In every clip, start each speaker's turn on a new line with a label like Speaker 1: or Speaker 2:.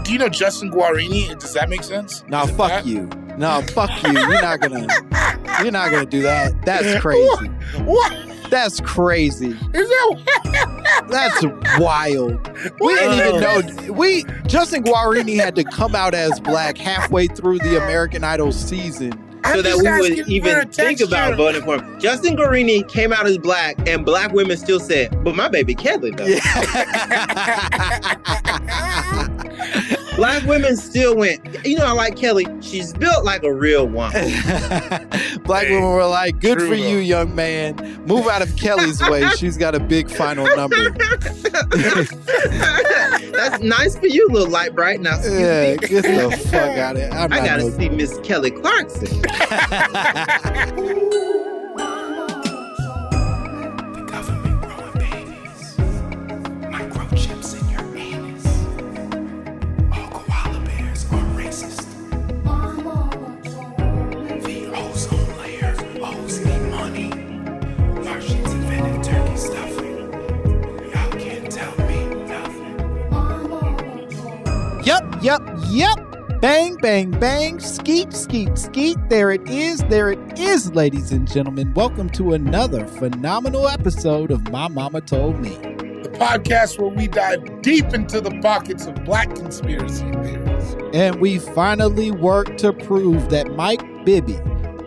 Speaker 1: Do you know Justin Guarini? Does that make sense?
Speaker 2: No, fuck you. No, fuck you. You're not gonna do that. That's crazy.
Speaker 1: What?
Speaker 2: That's crazy.
Speaker 1: Is that
Speaker 2: That's wild. We didn't even know. Justin Guarini had to come out as black halfway through the American Idol season.
Speaker 3: So that we would even think about voting for him. Justin Guarini came out as black, and black women still said, but my baby Kelly, though. Yeah. Black women still went, I like Kelly. She's built like a real woman.
Speaker 2: Black women were like, good for you, young man. Move out of Kelly's way. She's got a big final number.
Speaker 3: That's nice for you, little light bright. Now,
Speaker 2: get the fuck out of here.
Speaker 3: I gotta see Miss Kelly Clarkson.
Speaker 2: Yep. Bang, bang, bang. Skeet, skeet, skeet. There it is, ladies and gentlemen. Welcome to another phenomenal episode of My Mama Told Me.
Speaker 1: The podcast where we dive deep into the pockets of black conspiracy theories.
Speaker 2: And we finally work to prove that Mike Bibby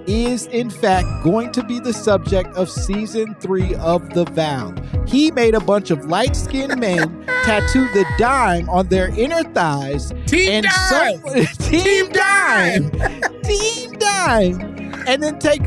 Speaker 2: is, in fact, going to be the subject of Season 3 of The Vow. He made a bunch of light-skinned men tattoo the dime on their inner thighs.
Speaker 1: Team Dime!
Speaker 2: Team Dime! Team Dime! And then take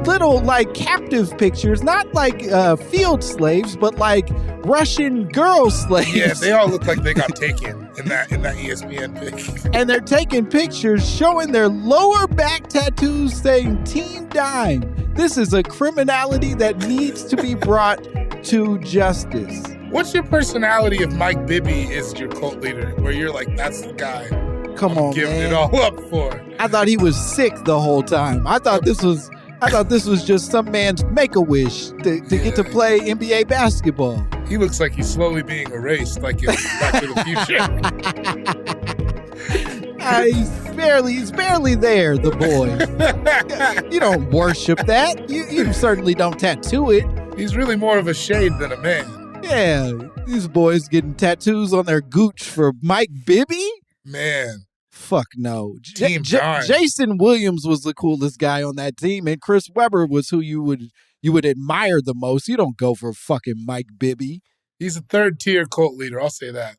Speaker 2: little, captive pictures, not like field slaves, but like Russian girl slaves.
Speaker 1: Yeah, they all look like they got taken in that ESPN pic. And
Speaker 2: they're taking pictures showing their lower back tattoos saying Team Dime. This is a criminality that needs to be brought to justice.
Speaker 1: What's your personality if Mike Bibby is your cult leader, where you're like, that's the guy I'm giving it all up for?
Speaker 2: I thought he was sick the whole time. I thought this was just some man's make-a-wish to get to play NBA basketball.
Speaker 1: He looks like he's slowly being erased, like in Back to the
Speaker 2: Future. He's barely there, the boy. You don't worship that. You certainly don't tattoo it.
Speaker 1: He's really more of a shade than a man.
Speaker 2: Yeah, these boys getting tattoos on their gooch for Mike Bibby?
Speaker 1: Man.
Speaker 2: Fuck no.
Speaker 1: Team
Speaker 2: Jason Williams was the coolest guy on that team, and Chris Webber was who you would admire the most. You don't go for fucking Mike Bibby.
Speaker 1: He's a third-tier cult leader, I'll say that.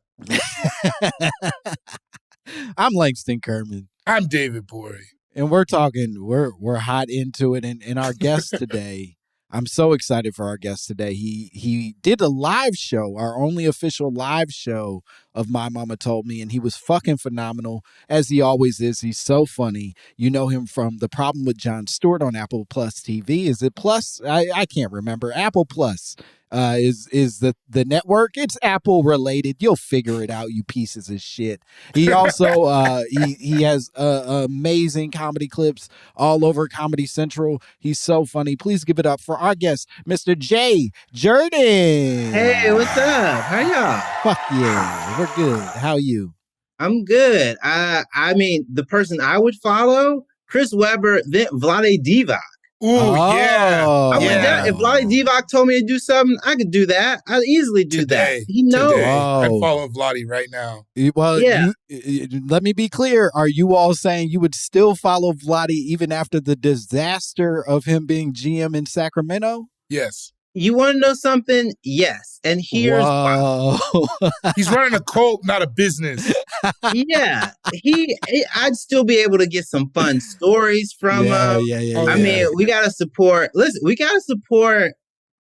Speaker 2: I'm Langston Kerman.
Speaker 1: I'm David Bory.
Speaker 2: And we're hot into it, and our guest today, I'm so excited for our guest today. He did a live show, our only official live show of My Mama Told Me, and he was fucking phenomenal, as he always is. He's so funny. You know him from The Problem with Jon Stewart on Apple Plus TV. Is it Plus? I can't remember. Apple Plus is the network. It's Apple related. You'll figure it out, you pieces of shit. He also he has amazing comedy clips all over Comedy Central. He's so funny. Please give it up for our guest, Mr. Jay Jurden.
Speaker 3: Hey, what's up? How y'all?
Speaker 2: Fuck yeah, we're good. How you?
Speaker 3: I'm good. I mean, the person I would follow, Chris Webber, then Vlade Divac.
Speaker 1: Ooh, yeah.
Speaker 3: If Vlade Divac told me to do something, I could do that. I'd easily do that. He knows.
Speaker 1: I follow Vlade right now.
Speaker 2: Well, yeah. Let me be clear. Are you all saying you would still follow Vlade even after the disaster of him being GM in Sacramento?
Speaker 1: Yes.
Speaker 3: You want to know something? Yes. And here's why.
Speaker 1: He's running a cult, not a business.
Speaker 3: Yeah. I'd still be able to get some fun stories from him.
Speaker 2: Yeah.
Speaker 3: I mean, we got to support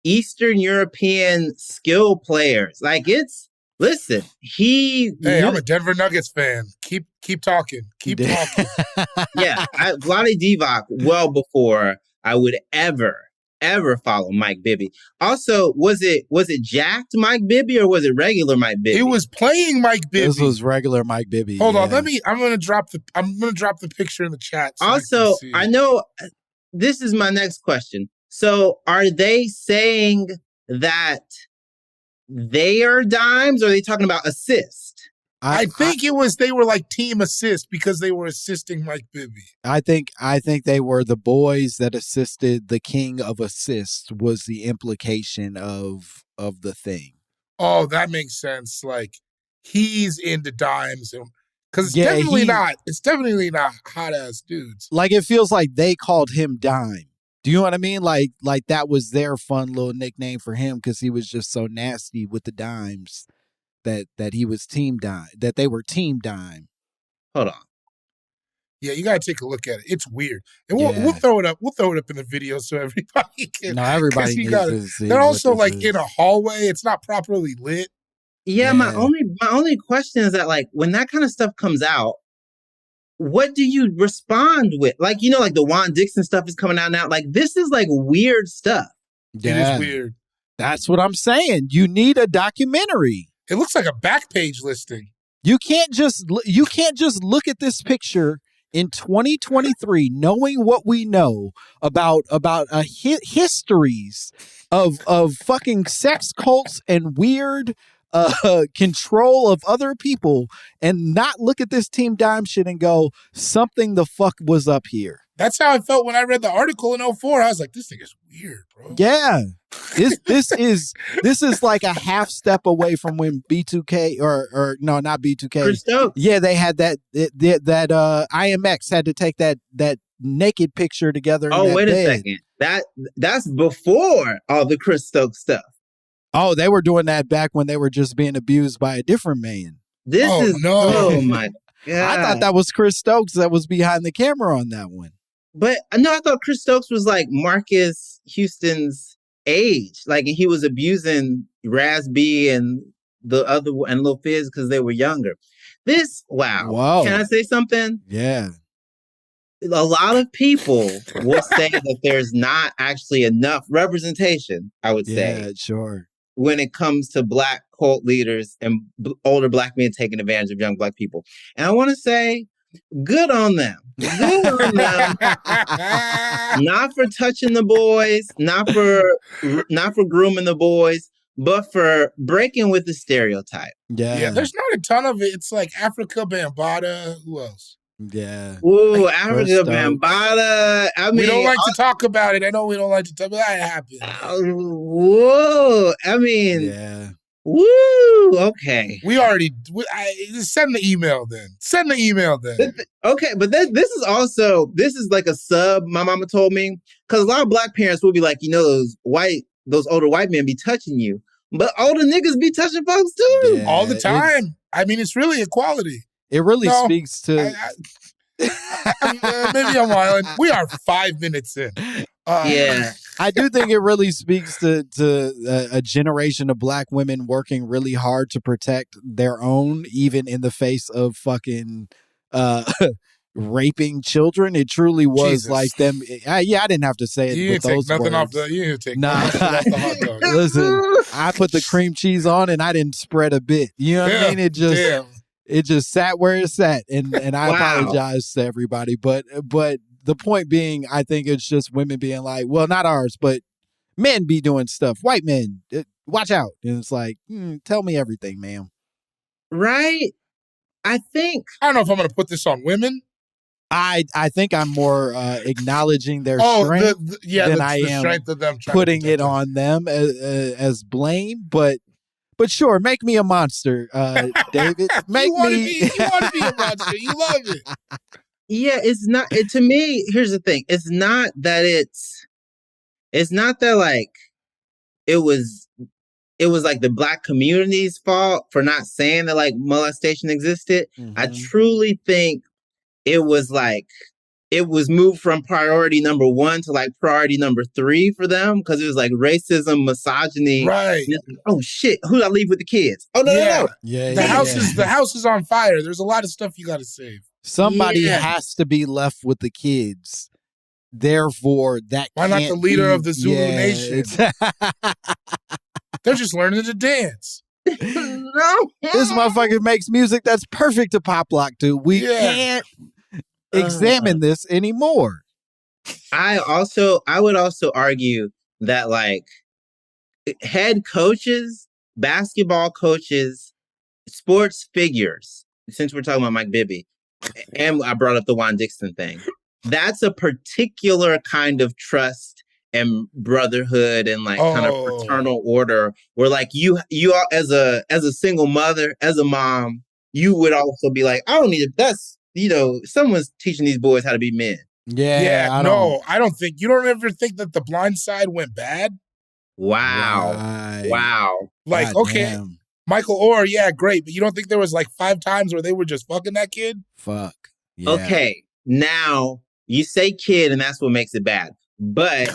Speaker 3: Eastern European skill players. Like I'm
Speaker 1: a Denver Nuggets fan. Keep talking. Keep talking.
Speaker 3: Yeah. Vlade Divac, well before I would ever follow Mike Bibby. Also, was it jacked Mike Bibby or was it regular Mike Bibby?
Speaker 1: It was playing Mike Bibby.
Speaker 2: This was regular Mike Bibby.
Speaker 1: Hold on, I'm gonna drop the picture in the chat. So
Speaker 3: also, I know this is my next question. So are they saying that they are dimes or are they talking about assist?
Speaker 1: I think it was they were like team assist because they were assisting Mike Bibby.
Speaker 2: I think they were the boys that assisted the king of assists was the implication of the thing.
Speaker 1: Oh, that makes sense. Like he's into dimes because it's definitely not hot ass dudes.
Speaker 2: Like it feels like they called him Dime. Do you know what I mean? Like that was their fun little nickname for him because he was just so nasty with the dimes. That he was team dime, that they were team dime.
Speaker 3: Hold on.
Speaker 1: Yeah, you gotta take a look at it. It's weird, and we'll throw it up. We'll throw it up in the video so everybody can.
Speaker 2: No, everybody needs to see.
Speaker 1: They're also like in a hallway. It's not properly lit.
Speaker 3: Yeah, my only question is that like when that kind of stuff comes out, what do you respond with? Like like the Juan Dixon stuff is coming out now. Like this is like weird stuff.
Speaker 2: Yeah.
Speaker 1: It is weird.
Speaker 2: That's what I'm saying. You need a documentary.
Speaker 1: It looks like a back page listing.
Speaker 2: You can't just look at this picture in 2023, knowing what we know about histories of fucking sex cults and weird control of other people, and not look at this Team Dime shit and go, something the fuck was up here.
Speaker 1: That's how I felt when I read the article in 2004. I was like, this thing is weird, bro.
Speaker 2: Yeah. This is like a half step away from when B2K or no, not B2K.
Speaker 3: Chris Stokes.
Speaker 2: Yeah, they had that IMX had to take that naked picture together.
Speaker 3: Oh, wait a second. That's before all the Chris Stokes stuff.
Speaker 2: Oh, they were doing that back when they were just being abused by a different man.
Speaker 3: Oh my God.
Speaker 2: I thought that was Chris Stokes that was behind the camera on that one.
Speaker 3: But no, I thought Chris Stokes was like Marcus Houston's age. Like he was abusing Raz B and the other and Lil Fizz because they were younger. Whoa. Can I say something?
Speaker 2: Yeah.
Speaker 3: A lot of people will say that there's not actually enough representation, I would say.
Speaker 2: Yeah, sure.
Speaker 3: When it comes to Black cult leaders and older Black men taking advantage of young Black people. And I want to say, good on them. Good on them. Not for touching the boys, not for grooming the boys, but for breaking with the stereotype.
Speaker 1: Yeah, there's not a ton of it. It's like Africa Bambaataa. Who else?
Speaker 2: Yeah.
Speaker 3: Ooh, Africa Bambaataa. I mean,
Speaker 1: we don't like to talk about it. I know we don't like to talk about it. That happened.
Speaker 3: Whoa. I mean,
Speaker 2: yeah.
Speaker 3: Woo. Okay.
Speaker 1: Send the email then.
Speaker 3: Okay, but this is like a sub. My mama told me because a lot of Black parents will be like, those older white men be touching you, but older niggas be touching folks too
Speaker 1: all the time. I mean, it's really equality.
Speaker 2: It really speaks to.
Speaker 1: Maybe I'm wilding. We are 5 minutes in.
Speaker 3: Yeah.
Speaker 2: I do think it really speaks to a generation of Black women working really hard to protect their own, even in the face of fucking raping children. It truly was Jesus. Like them. I didn't have to say it.
Speaker 1: You
Speaker 2: with
Speaker 1: didn't
Speaker 2: those
Speaker 1: take nothing
Speaker 2: words.
Speaker 1: off the. You didn't take nothing off the hot dog.
Speaker 2: Listen, I put the cream cheese on and I didn't spread a bit. You know what I mean? It just sat where it sat, and I apologize to everybody. But the point being, I think it's just women being like, well, not ours, but men be doing stuff. White men, watch out. And it's like, tell me everything, ma'am.
Speaker 3: Right? I
Speaker 1: don't know if I'm going to put this on women.
Speaker 2: I think I'm more acknowledging their strength than I am
Speaker 1: strength of them
Speaker 2: putting it on them as blame, but sure, make me a monster, David.
Speaker 1: You want to be a monster. You love it.
Speaker 3: Yeah, it's not. To me, here's the thing. It's not that like it was like the Black community's fault for not saying that like molestation existed. Mm-hmm. I truly think it was like it was moved from priority number 1 to like priority number 3 for them because it was like racism, misogyny.
Speaker 1: Right.
Speaker 3: Oh shit! Who did I leave with the kids? Oh no!
Speaker 2: Yeah.
Speaker 1: The house is on fire. There's a lot of stuff you got to save.
Speaker 2: Somebody has to be left with the kids. Therefore,
Speaker 1: why not the leader of the Zulu Nation? They're just learning to dance.
Speaker 3: No.
Speaker 2: This motherfucker makes music that's perfect to pop lock to. We can't examine this anymore.
Speaker 3: I would also argue that like head coaches, basketball coaches sports figures, since we're talking about Mike Bibby, and I brought up the Juan Dixon thing, that's a particular kind of trust and brotherhood and like kind of fraternal order where like you are as a single mother, as a mom, you would also be like, I don't need it. That's, someone's teaching these boys how to be men.
Speaker 2: Yeah.
Speaker 1: I don't think, you don't ever think that The Blind Side went bad?
Speaker 3: Wow.
Speaker 2: Right.
Speaker 3: Wow.
Speaker 1: Like,
Speaker 2: God
Speaker 1: okay,
Speaker 2: damn.
Speaker 1: Michael Orr, yeah, great. But you don't think there was like 5 times where they were just fucking that kid?
Speaker 2: Fuck. Yeah.
Speaker 3: Okay. Now you say kid and that's what makes it bad. But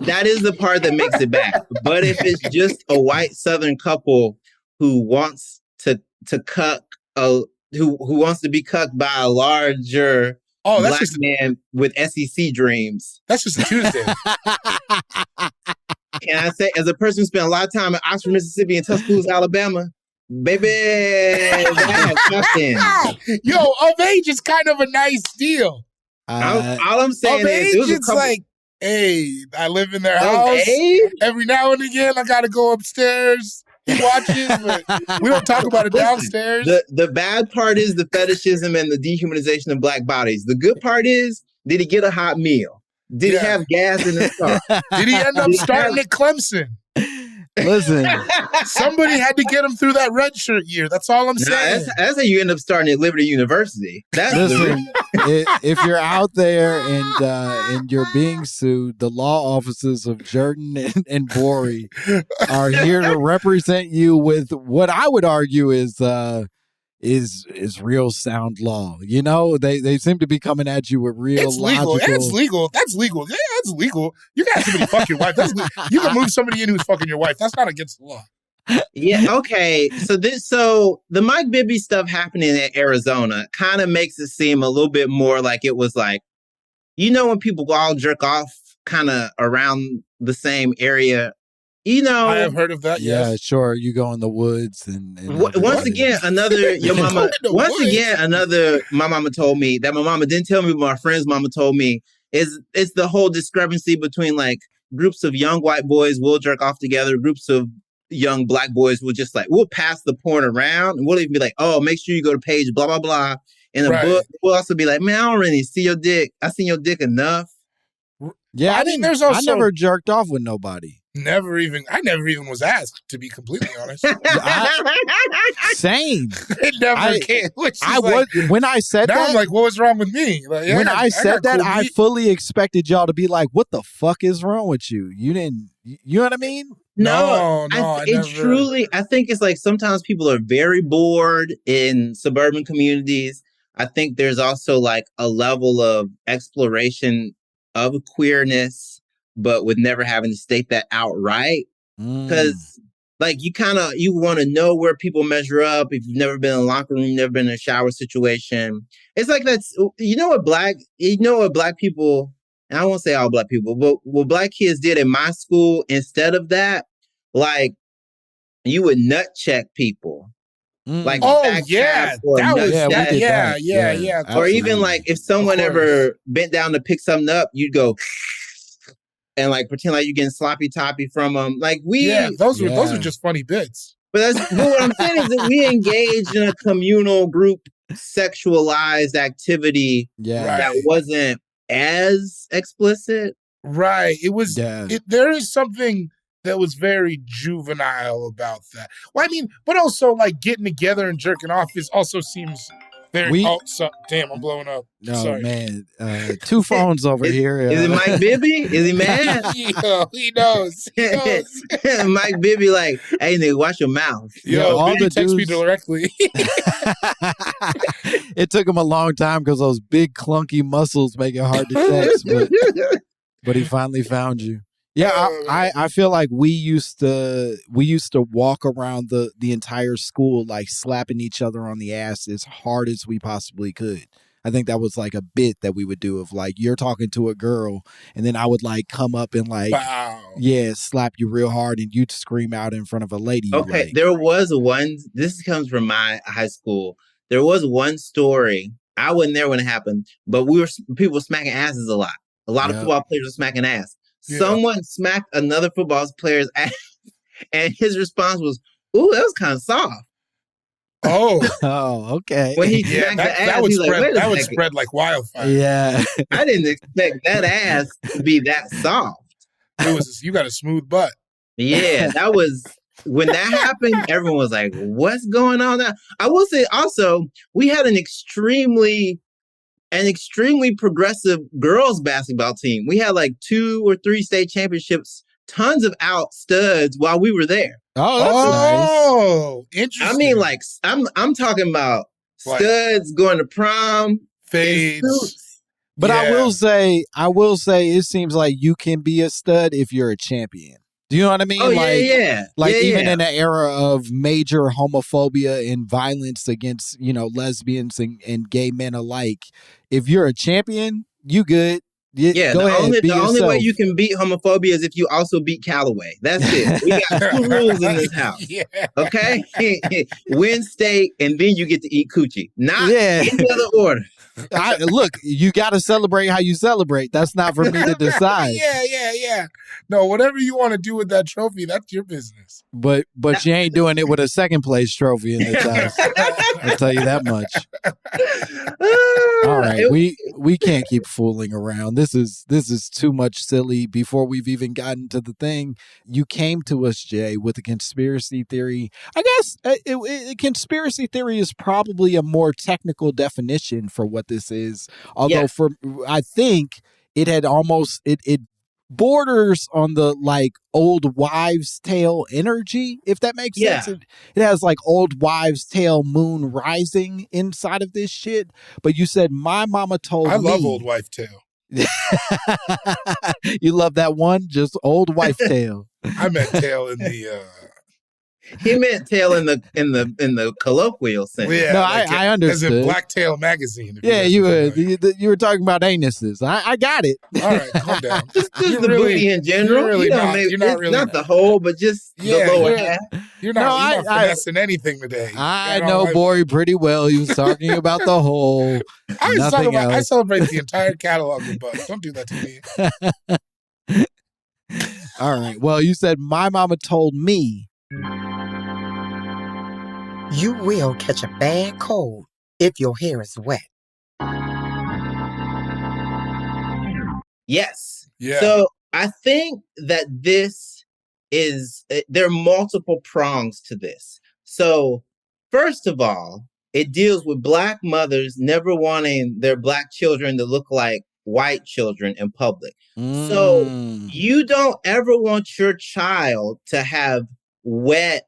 Speaker 3: that is the part that makes it bad. But if it's just a white Southern couple who wants to cuck who wants to be cucked by a larger black man with SEC dreams.
Speaker 1: That's just a Tuesday.
Speaker 3: Can I say, as a person who spent a lot of time in Oxford, Mississippi, and Tuscaloosa, Alabama, baby, that's nothing.
Speaker 1: Yo, of age is kind of a nice deal.
Speaker 3: All I'm saying
Speaker 1: of
Speaker 3: is,
Speaker 1: age, it's like, hey, I live in their house. Every now and again, I got to go upstairs. He watches, but we don't talk about it downstairs.
Speaker 3: The bad part is the fetishism and the dehumanization of black bodies. The good part is, did he get a hot meal? Did he have gas in his car?
Speaker 1: Did he end up starting at Clemson?
Speaker 2: Listen,
Speaker 1: somebody had to get him through that red shirt year. That's all I'm saying.
Speaker 3: That's how you end up starting at Liberty University.
Speaker 2: Listen, if you're out there and you're being sued, the law offices of Jurden and Borey are here to represent you with what I would argue is real sound law. They seem to be coming at you with real logical.
Speaker 1: It's legal. That's legal. Yeah, that's legal. You can have somebody fuck your wife. That's legal. You can move somebody in who's fucking your wife. That's not against the law.
Speaker 3: Yeah. Okay. So the Mike Bibby stuff happening in Arizona kind of makes it seem a little bit more like it was like, when people all jerk off kind of around the same area.
Speaker 1: I have heard of that.
Speaker 2: Yeah,
Speaker 1: yes.
Speaker 2: Sure. You go in the woods and
Speaker 3: once again, another my mama told me that my mama didn't tell me, but my friend's mama told me it's the whole discrepancy between like groups of young white boys will jerk off together, groups of young black boys will just like, we'll pass the porn around and we'll even be like, oh, make sure you go to page blah, blah, blah. In the book, we'll also be like, man, I don't really see your dick. I seen your dick enough.
Speaker 2: Yeah, I mean, there's also I never jerked off with nobody.
Speaker 1: I never even was asked, to be completely honest.
Speaker 2: Same.
Speaker 1: It never came.
Speaker 2: When I said that,
Speaker 1: I'm like, what was wrong with me? Like,
Speaker 2: when I said that, I fully expected y'all to be like, what the fuck is wrong with you? You didn't, you know what I mean?
Speaker 3: No, I think it's like sometimes people are very bored in suburban communities. I think there's also like a level of exploration of queerness, but with never having to state that outright. Because like you want to know where people measure up. If you've never been in a locker room, never been in a shower situation. It's like that's, what black people, and I won't say all black people, but what black kids did in my school, instead of that, like you would nut check people. Like,
Speaker 1: yeah.
Speaker 3: Or even like if someone ever bent down to pick something up, you'd go and like pretend like you're getting sloppy toppy from them. Like
Speaker 1: those were just funny bits.
Speaker 3: But what I'm saying is that we engaged in a communal group sexualized activity that wasn't as explicit.
Speaker 1: Right. It was. There is something that was very juvenile about that. Well, I mean, but also like getting together and jerking off also seems very. Damn, I'm blowing up.
Speaker 2: No,
Speaker 1: sorry.
Speaker 2: Man. Two phones over here.
Speaker 3: Is it Mike Bibby? Is he mad?
Speaker 1: He knows.
Speaker 3: Mike Bibby, like, hey, nigga, watch your mouth.
Speaker 1: Bibby text me directly.
Speaker 2: It took him a long time because those big clunky muscles make it hard to text, but he finally found you. Yeah, I feel like we used to walk around the entire school like slapping each other on the ass as hard as we possibly could. I think that was like a bit that we would do of like you're talking to a girl and then I would like come up and like slap you real hard and you'd scream out in front of a lady.
Speaker 3: Okay, there was one. This comes from my high school. There was one story. I wasn't there when it happened, but people were smacking asses a lot. A lot of football players were smacking ass. Yeah. Someone smacked another football player's ass, and his response was, ooh, that was kind of soft.
Speaker 2: Oh, okay.
Speaker 3: When he smacked the ass,
Speaker 1: that would
Speaker 3: he's
Speaker 1: spread.
Speaker 3: like, wait a
Speaker 1: that would
Speaker 3: second.
Speaker 1: spread like wildfire.
Speaker 2: Yeah.
Speaker 3: I didn't expect that ass to be that soft.
Speaker 1: You got a smooth butt.
Speaker 3: Yeah, that was when that happened. Everyone was like, "What's going on now?" I will say also, we had an extremely progressive girls basketball team. We had like 2 or 3 state championships, tons of out studs while we were there.
Speaker 2: Oh, that's
Speaker 1: nice. Interesting.
Speaker 3: I mean, like I'm talking about studs going to prom,
Speaker 1: fades.
Speaker 2: But I will say, it seems like you can be a stud if you're a champion. Do you know what I mean?
Speaker 3: Oh,
Speaker 2: Even in an era of major homophobia and violence against, lesbians and gay men alike, if you're a champion, you good.
Speaker 3: The only way you can beat homophobia is if you also beat Callaway. That's it. We got 2 rules in this house. Okay? Win state, and then you get to eat coochie. Not any other order.
Speaker 2: Look, you got to celebrate how you celebrate. That's not for me to decide.
Speaker 1: Yeah. No, whatever you want to do with that trophy, that's your business.
Speaker 2: But you ain't doing it with a second place trophy in this house. I'll tell you that much. All right, we can't keep fooling around. This is too much silly. Before we've even gotten to the thing, you came to us, Jay, with a conspiracy theory. I guess conspiracy theory is probably a more technical definition for what this is. Although I think it had almost it borders on the like old wives' tale energy, if that makes sense. It has like old wives' tale moon rising inside of this shit. But you said my mama told me.
Speaker 1: I love old wife tale.
Speaker 2: You love that one? Just old wife tale.
Speaker 1: I meant tale in the
Speaker 3: He meant tail in the colloquial sense.
Speaker 2: Well, yeah, no, I understood.
Speaker 1: As in Black Tail magazine.
Speaker 2: Yeah, you were talking about anuses. I got it.
Speaker 1: All right, calm down.
Speaker 3: just the booty in general. You're not the whole, but just the lower half.
Speaker 1: You're not finessing anything today.
Speaker 2: I know Bori pretty well. He was talking about the whole.
Speaker 1: I celebrate the entire catalog of butts. Don't do that to
Speaker 2: me. All right. Well, you said my mama told me.
Speaker 4: You will catch a bad cold if your hair is wet.
Speaker 3: Yes.
Speaker 1: Yeah.
Speaker 3: So I think that there are multiple prongs to this. So first of all, it deals with Black mothers never wanting their Black children to look like white children in public. So you don't ever want your child to have wet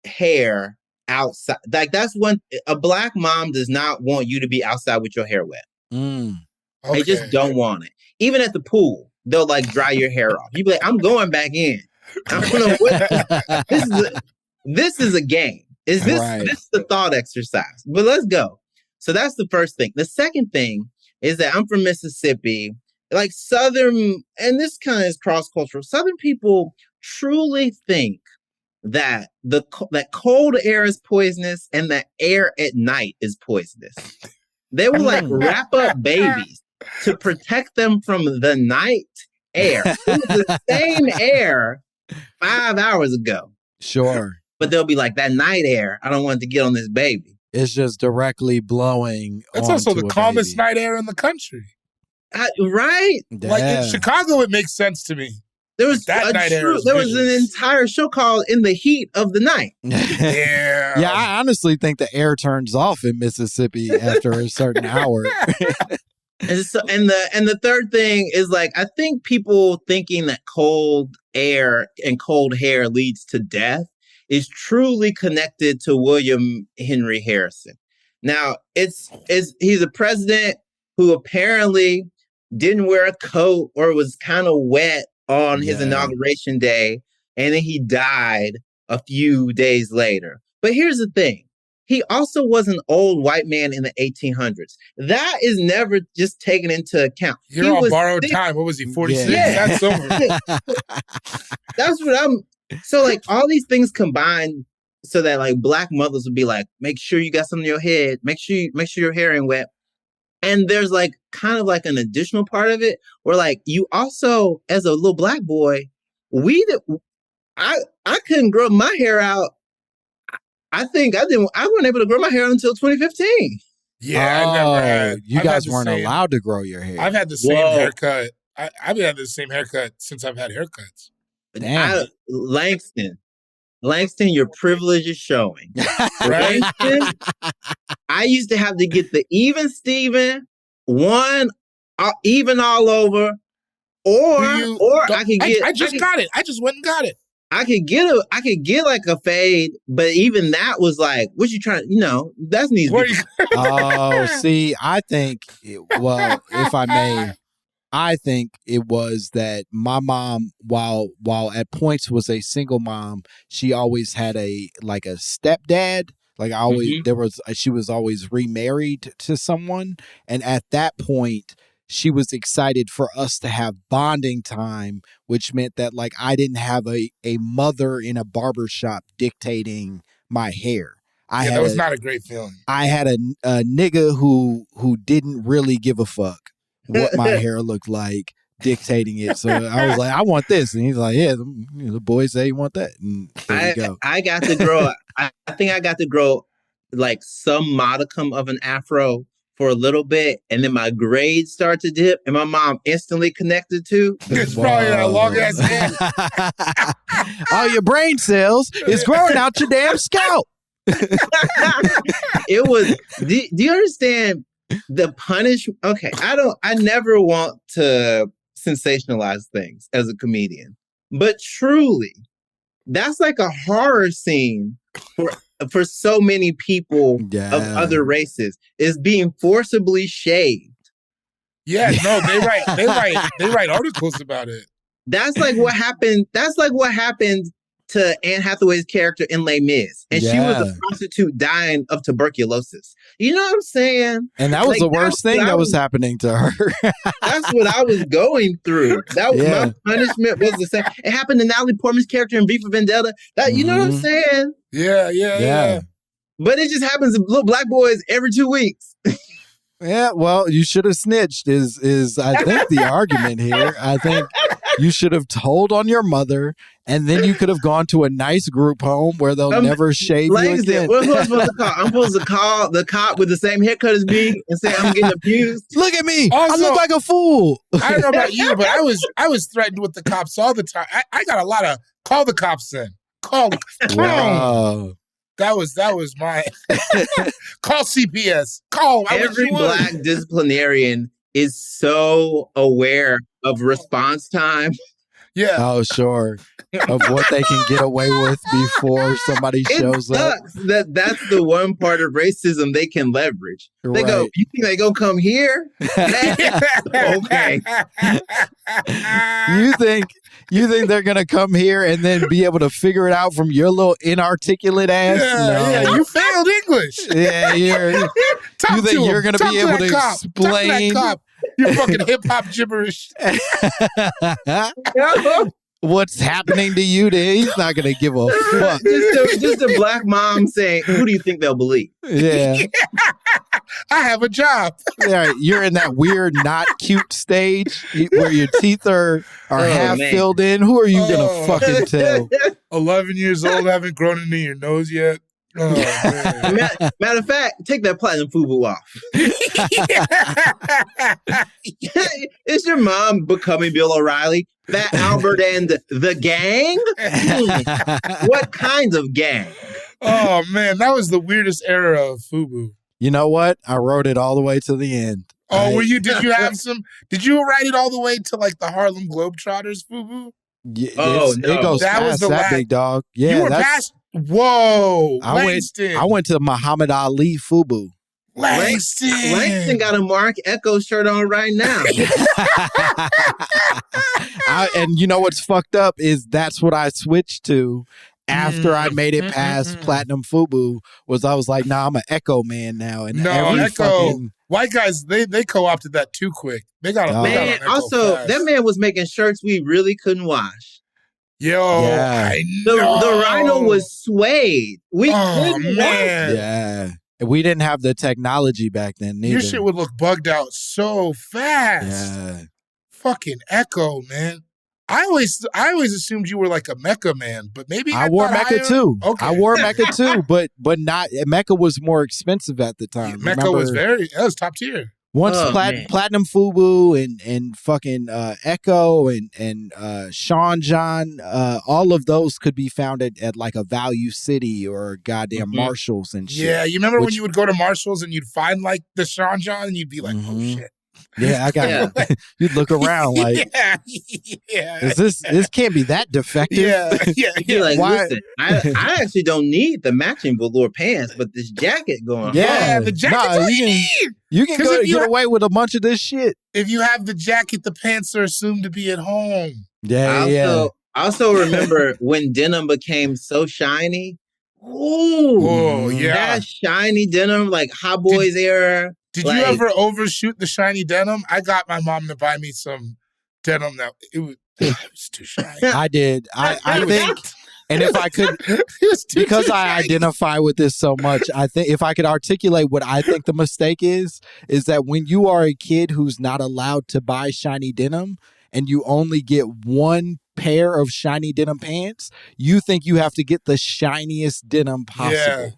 Speaker 3: hair outside. Like that's a Black mom does not want you to be outside with your hair wet. They just don't want it. Even at the pool, they'll like dry your hair off. You be like, I'm going back in. I don't know what this is a game. Is this the thought exercise? But let's go. So that's the first thing. The second thing is that I'm from Mississippi. Like Southern, and this kind of is cross-cultural. Southern people truly think that that cold air is poisonous and that air at night is poisonous. They will like wrap up babies to protect them from the night air. It was the same air 5 hours ago.
Speaker 2: Sure.
Speaker 3: But they'll be like, that night air, I don't want it to get on this baby.
Speaker 2: It's just directly blowing.
Speaker 1: It's also the calmest night air in the country.
Speaker 3: Right?
Speaker 2: Yeah.
Speaker 1: Like in Chicago, it makes sense to me.
Speaker 3: There was an entire show called "In the Heat of the Night."
Speaker 2: Yeah, I honestly think the air turns off in Mississippi after a certain hour.
Speaker 3: And the third thing is like I think people thinking that cold air and cold hair leads to death is truly connected to William Henry Harrison. Now he's a president who apparently didn't wear a coat or was kind of wet on his inauguration day, and then he died a few days later. But here's the thing. He also was an old white man in the 1800s. That is never just taken into account.
Speaker 1: You're on borrowed time. What was he, 46?
Speaker 3: Yeah.
Speaker 1: That's over.
Speaker 3: That's what so like all these things combined so that like Black mothers would be like, make sure you got something in your head. Make sure your hair ain't wet. And there's like kind of like an additional part of it where like you also, as a little Black boy, I couldn't grow my hair out I wasn't able to grow my hair until 2015.
Speaker 1: Yeah, I never had.
Speaker 2: You
Speaker 1: I've
Speaker 2: guys
Speaker 1: had
Speaker 2: weren't allowed to grow your hair.
Speaker 1: I've had the same haircut. I've had the same haircut since I've had haircuts.
Speaker 2: Damn.
Speaker 3: Langston, your privilege is showing. Langston, I used to have to get the even Steven, one even all over, or I could get.
Speaker 1: I just got it. I just went and got it.
Speaker 3: I could get like a fade, but even that was like, what you trying? That needs to be.
Speaker 2: Oh, see, I think, if I may, I think it was that my mom, while at points was a single mom, she always had a stepdad. Like she was always remarried to someone, and at that point, she was excited for us to have bonding time, which meant that like I didn't have a mother in a barbershop dictating my hair.
Speaker 1: That was not a great feeling.
Speaker 2: I had a nigga who didn't really give a fuck what my hair looked like dictating it. So I was like, I want this. And he's like, yeah, the boys say you want that. And there you go.
Speaker 3: I got to grow, I think I got to grow like some modicum of an afro for a little bit, and then my grades start to dip, and my mom instantly connected to.
Speaker 1: It's probably that long ass head.
Speaker 2: All your brain cells is growing out your damn scalp.
Speaker 3: It was. Do you understand the punishment? Okay, I never want to sensationalize things as a comedian, but truly, that's like a horror scene for so many people of other races, is being forcibly shaved.
Speaker 1: Yeah, no, they write articles about it.
Speaker 3: That's like what happened. That's like what happened to Anne Hathaway's character in Les Mis, and she was a prostitute dying of tuberculosis. You know what I'm saying?
Speaker 2: And that was the worst thing that was happening to her.
Speaker 3: That's what I was going through. That was my punishment was the same. It happened to Natalie Portman's character in V for Vendetta. You know what I'm saying?
Speaker 2: Yeah.
Speaker 3: But it just happens to little black boys every 2 weeks.
Speaker 2: Yeah, well, you should have snitched is I think the argument here. I think you should have told on your mother, and then you could have gone to a nice group home where they'll never shave you again.
Speaker 3: What am I supposed to call? I'm supposed to call the cop with the same haircut as me and say I'm getting abused?
Speaker 2: Look at me.
Speaker 1: Also,
Speaker 2: I look like a fool.
Speaker 1: I don't know about you, but I was threatened with the cops all the time. I got a lot of call the cops in. Call.
Speaker 2: Wow.
Speaker 1: That was my call CPS. Call.
Speaker 3: Every black disciplinarian is so aware of response time.
Speaker 1: Yeah.
Speaker 2: Oh, sure. Of what they can get away with before somebody shows up.
Speaker 3: That's the one part of racism they can leverage. They go, you think they gonna come here? Okay.
Speaker 2: You think they're gonna come here and then be able to figure it out from your little inarticulate ass?
Speaker 1: Yeah, you failed English.
Speaker 2: Yeah, you think you're gonna be able to explain
Speaker 1: your fucking hip hop gibberish?
Speaker 2: What's happening to you? He's not gonna give a fuck.
Speaker 3: Just a black mom saying, "Who do you think they'll believe?"
Speaker 2: Yeah.
Speaker 1: I have a job.
Speaker 2: Yeah, you're in that weird, not cute stage where your teeth are half filled in. Who are you gonna fucking tell?
Speaker 1: 11 years old, haven't grown into your nose yet. Oh, man.
Speaker 3: Matter of fact, take that platinum FUBU off. Is your mom becoming Bill O'Reilly? Fat Albert and the gang? What kinds of gang?
Speaker 1: Oh, man, that was the weirdest era of FUBU.
Speaker 2: You know what? I wrote it all the way to the end.
Speaker 1: Oh, did you have some? Did you write it all the way to like the Harlem Globetrotters FUBU?
Speaker 2: Yeah, it goes
Speaker 1: that
Speaker 2: past
Speaker 1: was the
Speaker 2: that, big dog. Yeah,
Speaker 1: you were past. Whoa, Langston.
Speaker 2: I went to Muhammad Ali FUBU.
Speaker 1: Langston
Speaker 3: got a Mark Echo shirt on right now.
Speaker 2: And you know what's fucked up is that's what I switched to after I made it past Platinum FUBU. I was like, nah, I'm an Echo man now. And
Speaker 1: Echo. White guys, they co-opted that too quick. They got
Speaker 3: man. Also, that man was making shirts we really couldn't wash.
Speaker 1: Yo,
Speaker 2: yeah.
Speaker 3: The rhino was suede. We couldn't wash it.
Speaker 2: Yeah. We didn't have the technology back then neither.
Speaker 1: Your shit would look bugged out so fast.
Speaker 2: Yeah.
Speaker 1: Fucking Echo, man. I always assumed you were like a Mecca man, but maybe
Speaker 2: I wore Mecca too.
Speaker 1: Okay.
Speaker 2: I wore Mecca too, but not Mecca was more expensive at the time.
Speaker 1: Mecca was that was top tier.
Speaker 2: Once Platinum Fubu and fucking Echo and Sean John, all of those could be found at like a Value City or goddamn Marshalls and shit.
Speaker 1: Yeah, you remember when you would go to Marshalls and you'd find like the Sean John and you'd be like, oh shit.
Speaker 2: Yeah, I got it. You'd look around like, this can't be that defective.
Speaker 3: You're like, listen, I actually don't need the matching velour pants, but this jacket going.
Speaker 1: Yeah, the jacket's all you need.
Speaker 2: You can get away with a bunch of this shit.
Speaker 1: If you have the jacket, the pants are assumed to be at home.
Speaker 3: I also remember when denim became so shiny.
Speaker 1: Oh, yeah.
Speaker 3: That shiny denim, like Hot Boys era.
Speaker 1: Did you ever overshoot the shiny denim? I got my mom to buy me some denim that it was too shiny.
Speaker 2: I did. I think, and if I could, because I identify with this so much, I think if I could articulate what I think the mistake is that when you are a kid who's not allowed to buy shiny denim and you only get one pair of shiny denim pants, you think you have to get the shiniest denim possible. Yeah.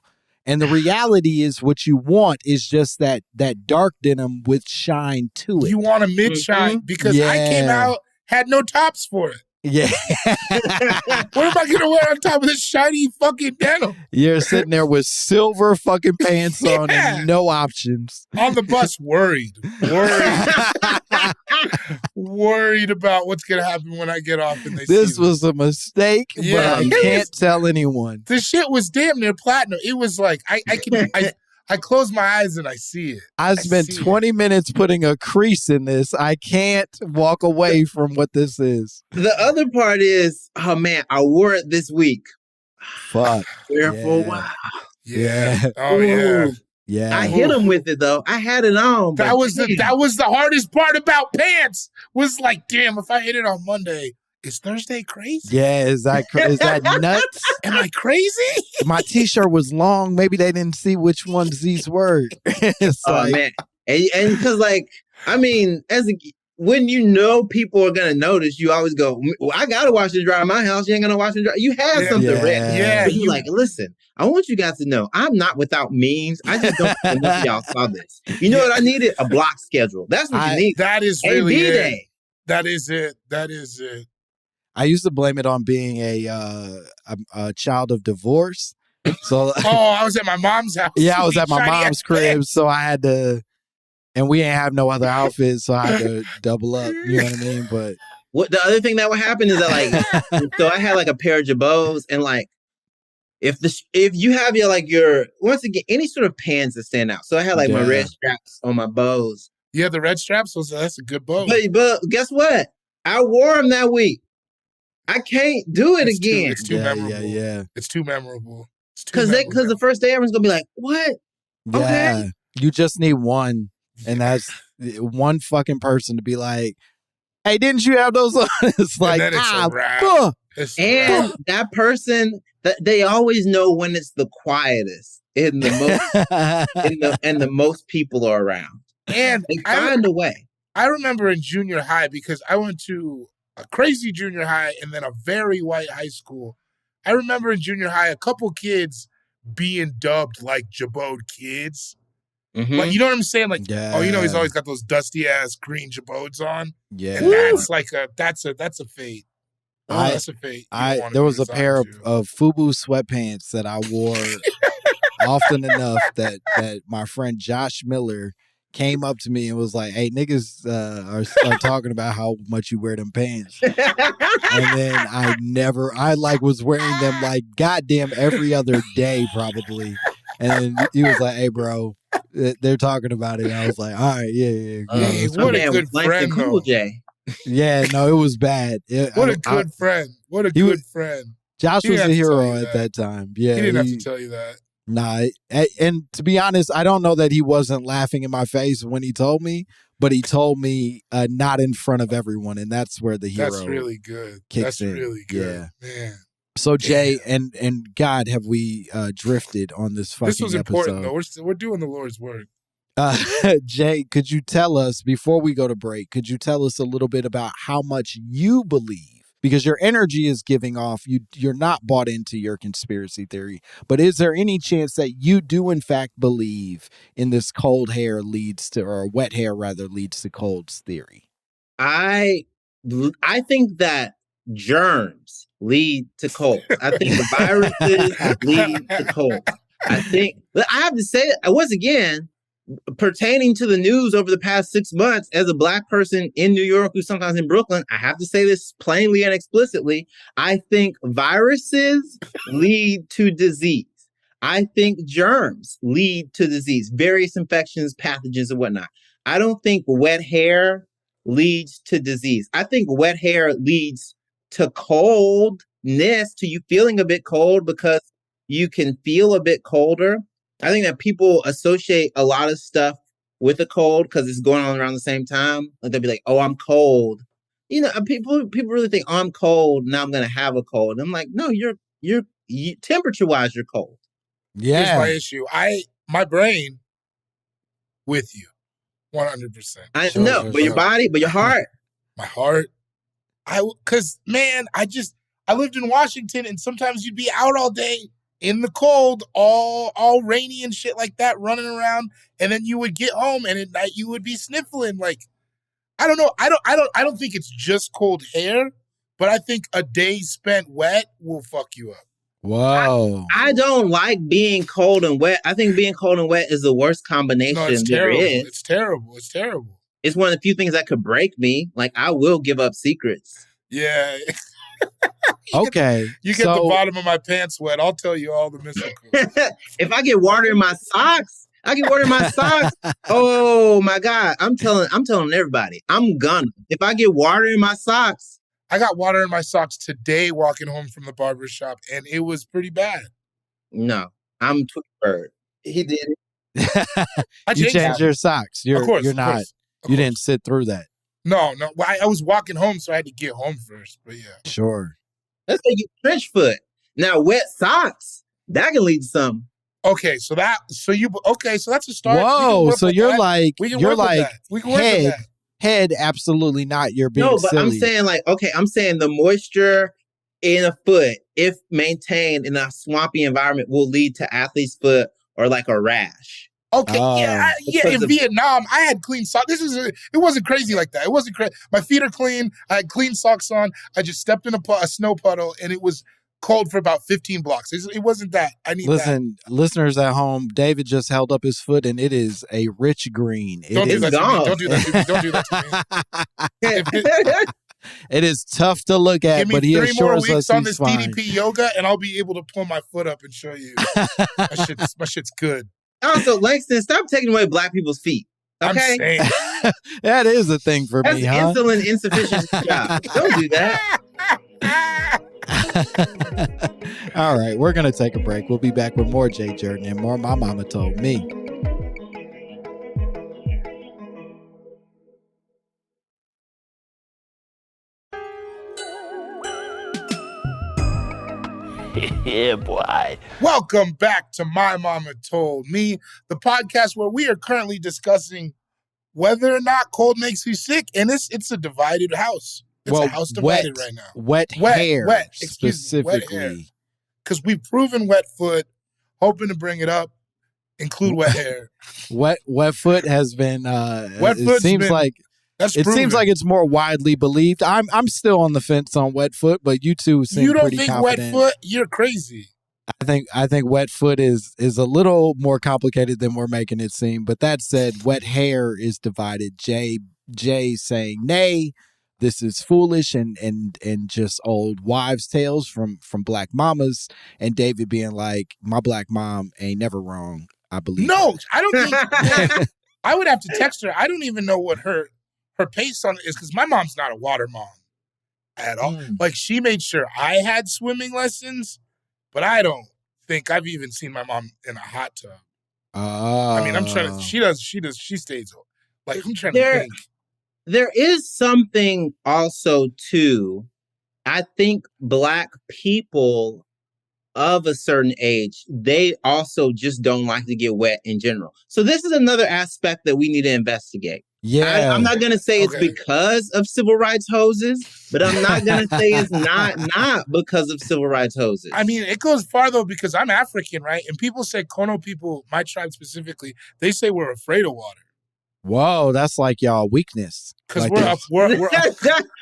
Speaker 2: And the reality is what you want is just that dark denim with shine to it.
Speaker 1: You want a mid-shine because I came out, had no tops for it.
Speaker 2: Yeah.
Speaker 1: What am I going to wear on top of this shiny fucking denim?
Speaker 2: You're sitting there with silver fucking pants on and no options.
Speaker 1: On the bus, worried about what's going to happen when I get off and they
Speaker 2: this
Speaker 1: see
Speaker 2: was a mistake, but I can't tell anyone.
Speaker 1: The shit was damn near platinum. It was like, I close my eyes and I see it.
Speaker 2: I spent 20 minutes putting a crease in this. I can't walk away from what this is.
Speaker 3: The other part is, oh man, I wore it this week.
Speaker 2: Fuck.
Speaker 3: There for a while.
Speaker 1: Yeah. Oh yeah.
Speaker 2: Yeah.
Speaker 3: I hit him with it though. I had it on.
Speaker 1: That was the hardest part about pants. Was like, damn, if I hit it on Monday, is Thursday crazy?
Speaker 2: Yeah, is that nuts?
Speaker 1: Am I crazy?
Speaker 2: My t-shirt was long. Maybe they didn't see which ones these were.
Speaker 3: Man. And because when you know people are going to notice, you always go, well, I got to wash and dry my house. You ain't going to wash and dry. You have something ready.
Speaker 1: Yeah.
Speaker 3: But you're like, listen, I want you guys to know I'm not without means. I just don't think enough of y'all saw this. You know what I needed? A block schedule. That's what you need.
Speaker 1: That is really it. That is it.
Speaker 2: I used to blame it on being a child of divorce. So
Speaker 1: I was at my mom's house.
Speaker 2: Yeah, I was at my mom's crib, so I had to, and we ain't have no other outfits, so I had to double up. You know what I mean? But
Speaker 3: what the other thing that would happen is that so I had like a pair of jabots, and like if you have your once again any sort of pants that stand out. So I had like my red straps on my bows.
Speaker 1: Yeah, the red straps that's a good bow.
Speaker 3: But guess what? I wore them that week. I can't do it again.
Speaker 1: It's too memorable.
Speaker 2: Yeah.
Speaker 1: It's too memorable.
Speaker 3: Because the first day everyone's gonna be like, "What?
Speaker 2: Yeah, okay. You just need one, and that's one fucking person to be like, "Hey, didn't you have those on?" It's like,
Speaker 1: and
Speaker 3: that person that they always know when it's the quietest and the most people are around,
Speaker 1: and
Speaker 3: they find a way.
Speaker 1: I remember in junior high because I went to a crazy junior high and then a very white high school. I remember in junior high, a couple kids being dubbed like Jabot kids. Mm-hmm. Like, you know what I'm saying? Like, he's always got those dusty ass green Jabots on.
Speaker 2: Yeah.
Speaker 1: And that's like that's a fate. That's a fate.
Speaker 2: There was a pair of FUBU sweatpants that I wore often enough that my friend Josh Miller came up to me and was like, "Hey, niggas are talking about how much you wear them pants." And then I was wearing them like goddamn every other day probably. And then he was like, "Hey, bro, they're talking about it." And I was like, "All right, yeah."
Speaker 1: What a good friend,
Speaker 3: Cool Jay.
Speaker 2: Yeah, no, it was bad.
Speaker 1: What a good friend. What a good friend.
Speaker 2: Josh was a hero at that time. Yeah,
Speaker 1: he didn't have to tell you that.
Speaker 2: Nah, and to be honest, I don't know that he wasn't laughing in my face when he told me, but he told me not in front of everyone, and that's where the hero.
Speaker 1: That's really good.
Speaker 2: That's
Speaker 1: really good.
Speaker 2: Yeah,
Speaker 1: man.
Speaker 2: So Jay, and God, have we drifted on this fucking episode?
Speaker 1: This was important though. We're doing the Lord's work.
Speaker 2: Jay, could you tell us before we go to break? Could you tell us a little bit about how much you believe because your energy is giving off. You're not bought into your conspiracy theory. But is there any chance that you do in fact believe in this cold hair leads to, or wet hair rather leads to colds theory?
Speaker 3: I think that germs lead to colds. I think viruses lead to colds. I have to say, once again, pertaining to the news over the past 6 months, as a Black person in New York who's sometimes in Brooklyn, I have to say this plainly and explicitly. I think viruses lead to disease. I think germs lead to disease, various infections, pathogens, and whatnot. I don't think wet hair leads to disease. I think wet hair leads to coldness, to you feeling a bit cold because you can feel a bit colder. I think that people associate a lot of stuff with a cold because it's going on around the same time. Like they'll be like, "Oh, I'm cold." You know, people really think, "Oh, I'm cold. Now I'm gonna have a cold." I'm like, "No, you're temperature wise, you're cold."
Speaker 2: Yeah.
Speaker 1: Here's my issue. My brain with you, 100%.
Speaker 3: I know, but your body, but your heart.
Speaker 1: My heart. Because man, I lived in Washington, and sometimes you'd be out all day in the cold, all rainy and shit like that, running around, and then you would get home, and at night you would be sniffling. Like, I don't know. I don't think it's just cold hair, but I think a day spent wet will fuck you up.
Speaker 2: Whoa.
Speaker 3: I don't like being cold and wet. I think being cold and wet is the worst combination there is.
Speaker 1: It's terrible. It's terrible.
Speaker 3: It's one of the few things that could break me. Like, I will give up secrets.
Speaker 1: Yeah.
Speaker 2: Okay.
Speaker 1: You get the bottom of my pants wet. I'll tell you all the mystical.
Speaker 3: If I get water in my socks, oh my God. I'm telling everybody. I'm gonna. If I get water in my socks.
Speaker 1: I got water in my socks today walking home from the barbershop, and it was pretty bad.
Speaker 3: No, I'm Tweetbird. He did it.
Speaker 2: You changed your socks. You're not.
Speaker 1: Of
Speaker 2: you
Speaker 1: course.
Speaker 2: didn't sit through that.
Speaker 1: No. Well, I was walking home, so I had to get home first. But yeah.
Speaker 2: Sure.
Speaker 3: Let's say you trench foot. Now, wet socks, that can lead to something.
Speaker 1: Okay, so that's a start.
Speaker 2: Whoa, so you're
Speaker 1: that.
Speaker 2: like,
Speaker 1: we can work with that.
Speaker 2: Head, absolutely not. You're being silly.
Speaker 3: I'm saying I'm saying the moisture in a foot, if maintained in a swampy environment, will lead to athlete's foot or like a rash.
Speaker 1: Okay, in Vietnam, I had clean socks. It wasn't crazy like that. It wasn't crazy. My feet are clean. I had clean socks on. I just stepped in a snow puddle, and it was cold for about 15 blocks. It wasn't that. Listen,
Speaker 2: listeners at home, David just held up his foot, and it is a rich green.
Speaker 1: Don't do that to me.
Speaker 2: It is tough to look at, but he assures us he's fine. Give me 3 more weeks on
Speaker 1: this DDP yoga, and I'll be able to pull my foot up and show you. My shit's good.
Speaker 3: Also, Langston, stop taking away Black people's feet. Okay?
Speaker 1: I'm saying.
Speaker 2: That is a thing for me, huh?
Speaker 3: That's insulin insufficiency job. Don't do that.
Speaker 2: All right, we're going to take a break. We'll be back with more Jay Jurden and more My Mama Told Me.
Speaker 5: Yeah, boy.
Speaker 1: Welcome back to My Mama Told Me, the podcast where we are currently discussing whether or not cold makes you sick, and it's a divided house. It's a house divided right now.
Speaker 2: Wet hair, specifically.
Speaker 1: Because we've proven wet foot, hoping to bring it up, include wet hair.
Speaker 2: Wet foot has been.
Speaker 1: It seems like
Speaker 2: it's more widely believed. I'm still on the fence on wet foot, but you two seem pretty confident. You don't think wet foot?
Speaker 1: You're crazy.
Speaker 2: I think wet foot is a little more complicated than we're making it seem. But that said, wet hair is divided. Jay saying nay. This is foolish and just old wives' tales from Black mamas, and David being like, my Black mom ain't never wrong. I believe.
Speaker 1: No, I don't think. I would have to text her. I don't even know what her pace on it is, because my mom's not a water mom at all. Like, she made sure I had swimming lessons, but I don't think I've even seen my mom in a hot tub. I mean, I'm trying to. She stays. Like, I'm trying to think.
Speaker 3: There is something also, too. I think Black people of a certain age, they also just don't like to get wet in general. So this is another aspect that we need to investigate.
Speaker 2: Yeah.
Speaker 3: I'm not going to say it's because of civil rights hoses, but I'm not going to say it's not because of civil rights hoses.
Speaker 1: I mean, it goes far, though, because I'm African, right? And people say, Kono people, my tribe specifically, they say we're afraid of water.
Speaker 2: Whoa, that's like y'all weakness.
Speaker 1: Because
Speaker 2: like
Speaker 1: we're up.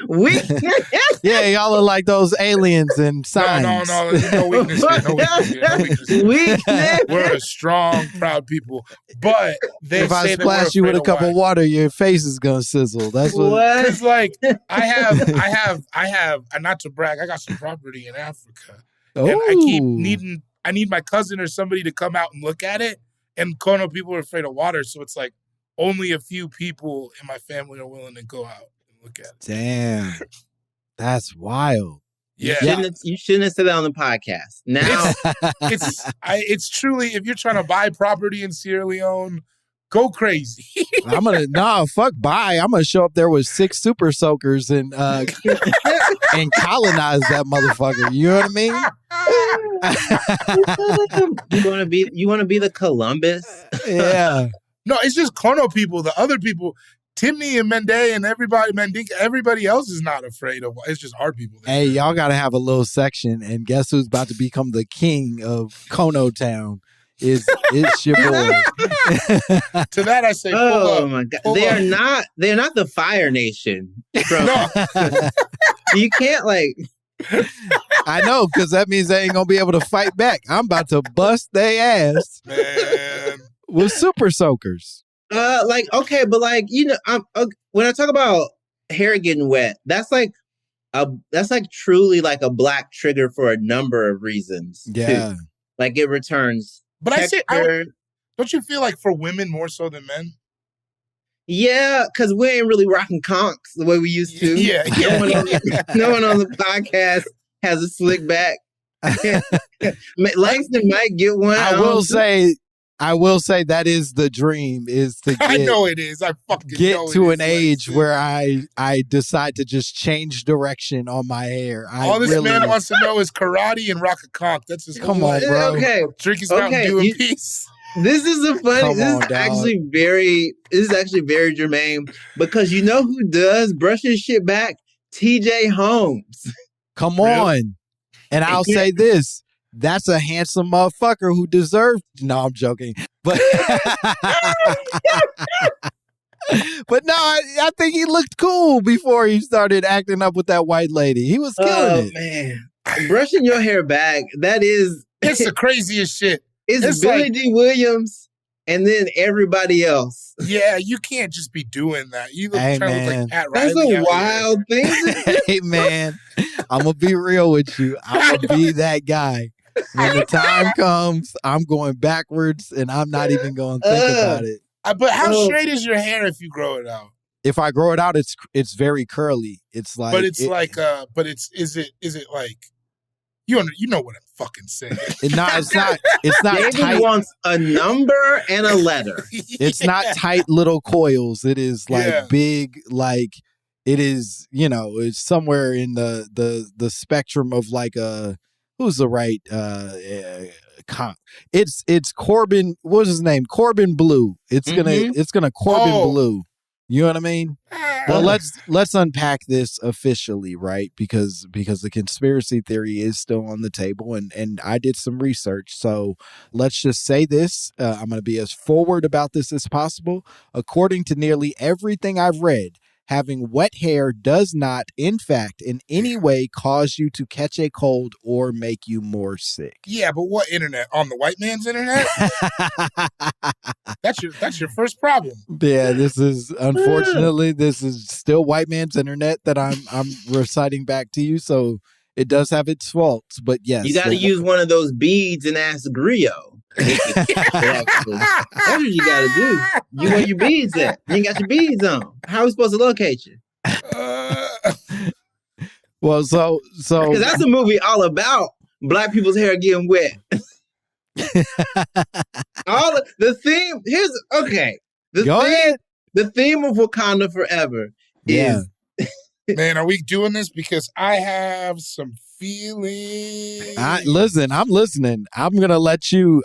Speaker 3: Weakness?
Speaker 2: Yeah, y'all are like those aliens in Signs.
Speaker 1: No, no weakness here. No weakness here. No weakness here.
Speaker 3: Weakness?
Speaker 1: We're a strong, proud people. But they
Speaker 2: if I
Speaker 1: say
Speaker 2: splash you with a cup of water, your face is gonna sizzle. That's what.
Speaker 1: Because like I have, and not to brag, I got some property in Africa, and I need my cousin or somebody to come out and look at it. And Kono people are afraid of water, so it's like only a few people in my family are willing to go out and look at it.
Speaker 2: Damn, that's wild.
Speaker 1: Yeah,
Speaker 3: you shouldn't have said that on the podcast. Now
Speaker 1: it's truly, if you're trying to buy property in Sierra Leone, go crazy.
Speaker 2: I'm gonna fuck buy. I'm gonna show up there with 6 super soakers and colonize that motherfucker. You know what I mean?
Speaker 3: You want to be the Columbus?
Speaker 2: Yeah.
Speaker 1: No, it's just Kono people. The other people, Timney and Mende and everybody else is not afraid of. It's just our people.
Speaker 2: Hey, y'all got to have a little section, and guess who's about to become the king of Kono Town? It's your boy.
Speaker 1: To that I say,
Speaker 3: oh my God, they're not the Fire Nation. No. You can't like.
Speaker 2: I know, because that means they ain't gonna be able to fight back. I'm about to bust their ass,
Speaker 1: man,
Speaker 2: with super soakers.
Speaker 3: Okay, but like, you know, when I talk about hair getting wet, that's like truly like a black trigger for a number of reasons.
Speaker 2: Yeah,
Speaker 3: too. Like it returns.
Speaker 1: But texture. Don't you feel like for women more so than men?
Speaker 3: Yeah, because we ain't really rocking conks the way we used to.
Speaker 1: Yeah.
Speaker 3: No one on the podcast has a slick back. Langston might get one.
Speaker 2: I will say that is the dream, is to get,
Speaker 1: I know it is. I fucking
Speaker 2: get
Speaker 1: know
Speaker 2: to
Speaker 1: it
Speaker 2: an
Speaker 1: is,
Speaker 2: age where I decide to just change direction on my hair.
Speaker 1: All this man wants to know is karate and rock a conch. That's his
Speaker 2: Come on, bro.
Speaker 3: Okay.
Speaker 1: Drink his Mountain Dew in peace.
Speaker 3: This is actually very germane, because you know who does brush his shit back? TJ Holmes.
Speaker 2: Come on. And I'll say this. That's a handsome motherfucker who deserves. No, I'm joking. But but no, I think he looked cool before he started acting up with that white lady. He was killing it.
Speaker 3: Man, brushing your hair back,
Speaker 1: it's the craziest shit.
Speaker 3: It's Billy like, D. Williams and then everybody else.
Speaker 1: Yeah, you can't just be doing that. You look,
Speaker 2: hey,
Speaker 1: trying to look like Pat Riley.
Speaker 3: That's a wild thing.
Speaker 2: Hey, man, I'm going to be real with you. I'm going to be that guy. When the time comes, I'm going backwards, and I'm not even going to think about it.
Speaker 1: But how straight is your hair if you grow it out?
Speaker 2: If I grow it out, it's very curly. It's like,
Speaker 1: is it like, you know what I'm fucking saying?
Speaker 2: It's not.
Speaker 3: David
Speaker 2: tight.
Speaker 3: Wants a number and a letter.
Speaker 2: It's not tight little coils. It is like big, like it is. You know, it's somewhere in the spectrum of like a. Who's the right it's Corbin, what's his name? Corbin Blue. It's gonna Corbin Blue. You know what I mean? Well, let's unpack this officially, right? Because the conspiracy theory is still on the table, and I did some research. So let's just say this. I'm gonna be as forward about this as possible. According to nearly everything I've read, having wet hair does not, in fact, in any way cause you to catch a cold or make you more sick.
Speaker 1: Yeah, but what internet? On the white man's internet? That's your first problem.
Speaker 2: Yeah, unfortunately this is still white man's internet that I'm reciting back to you. So it does have its faults, but yes,
Speaker 3: you got to use one of those beads and ask Griot. That's what you gotta do. You where your beads at? You ain't got your beads on. How are we supposed to locate you?
Speaker 2: Well, so
Speaker 3: because that's a movie all about black people's hair getting wet. The theme of Wakanda Forever is.
Speaker 1: Man, are we doing this? Because I have some feeling.
Speaker 2: Listen, I'm listening. I'm gonna let you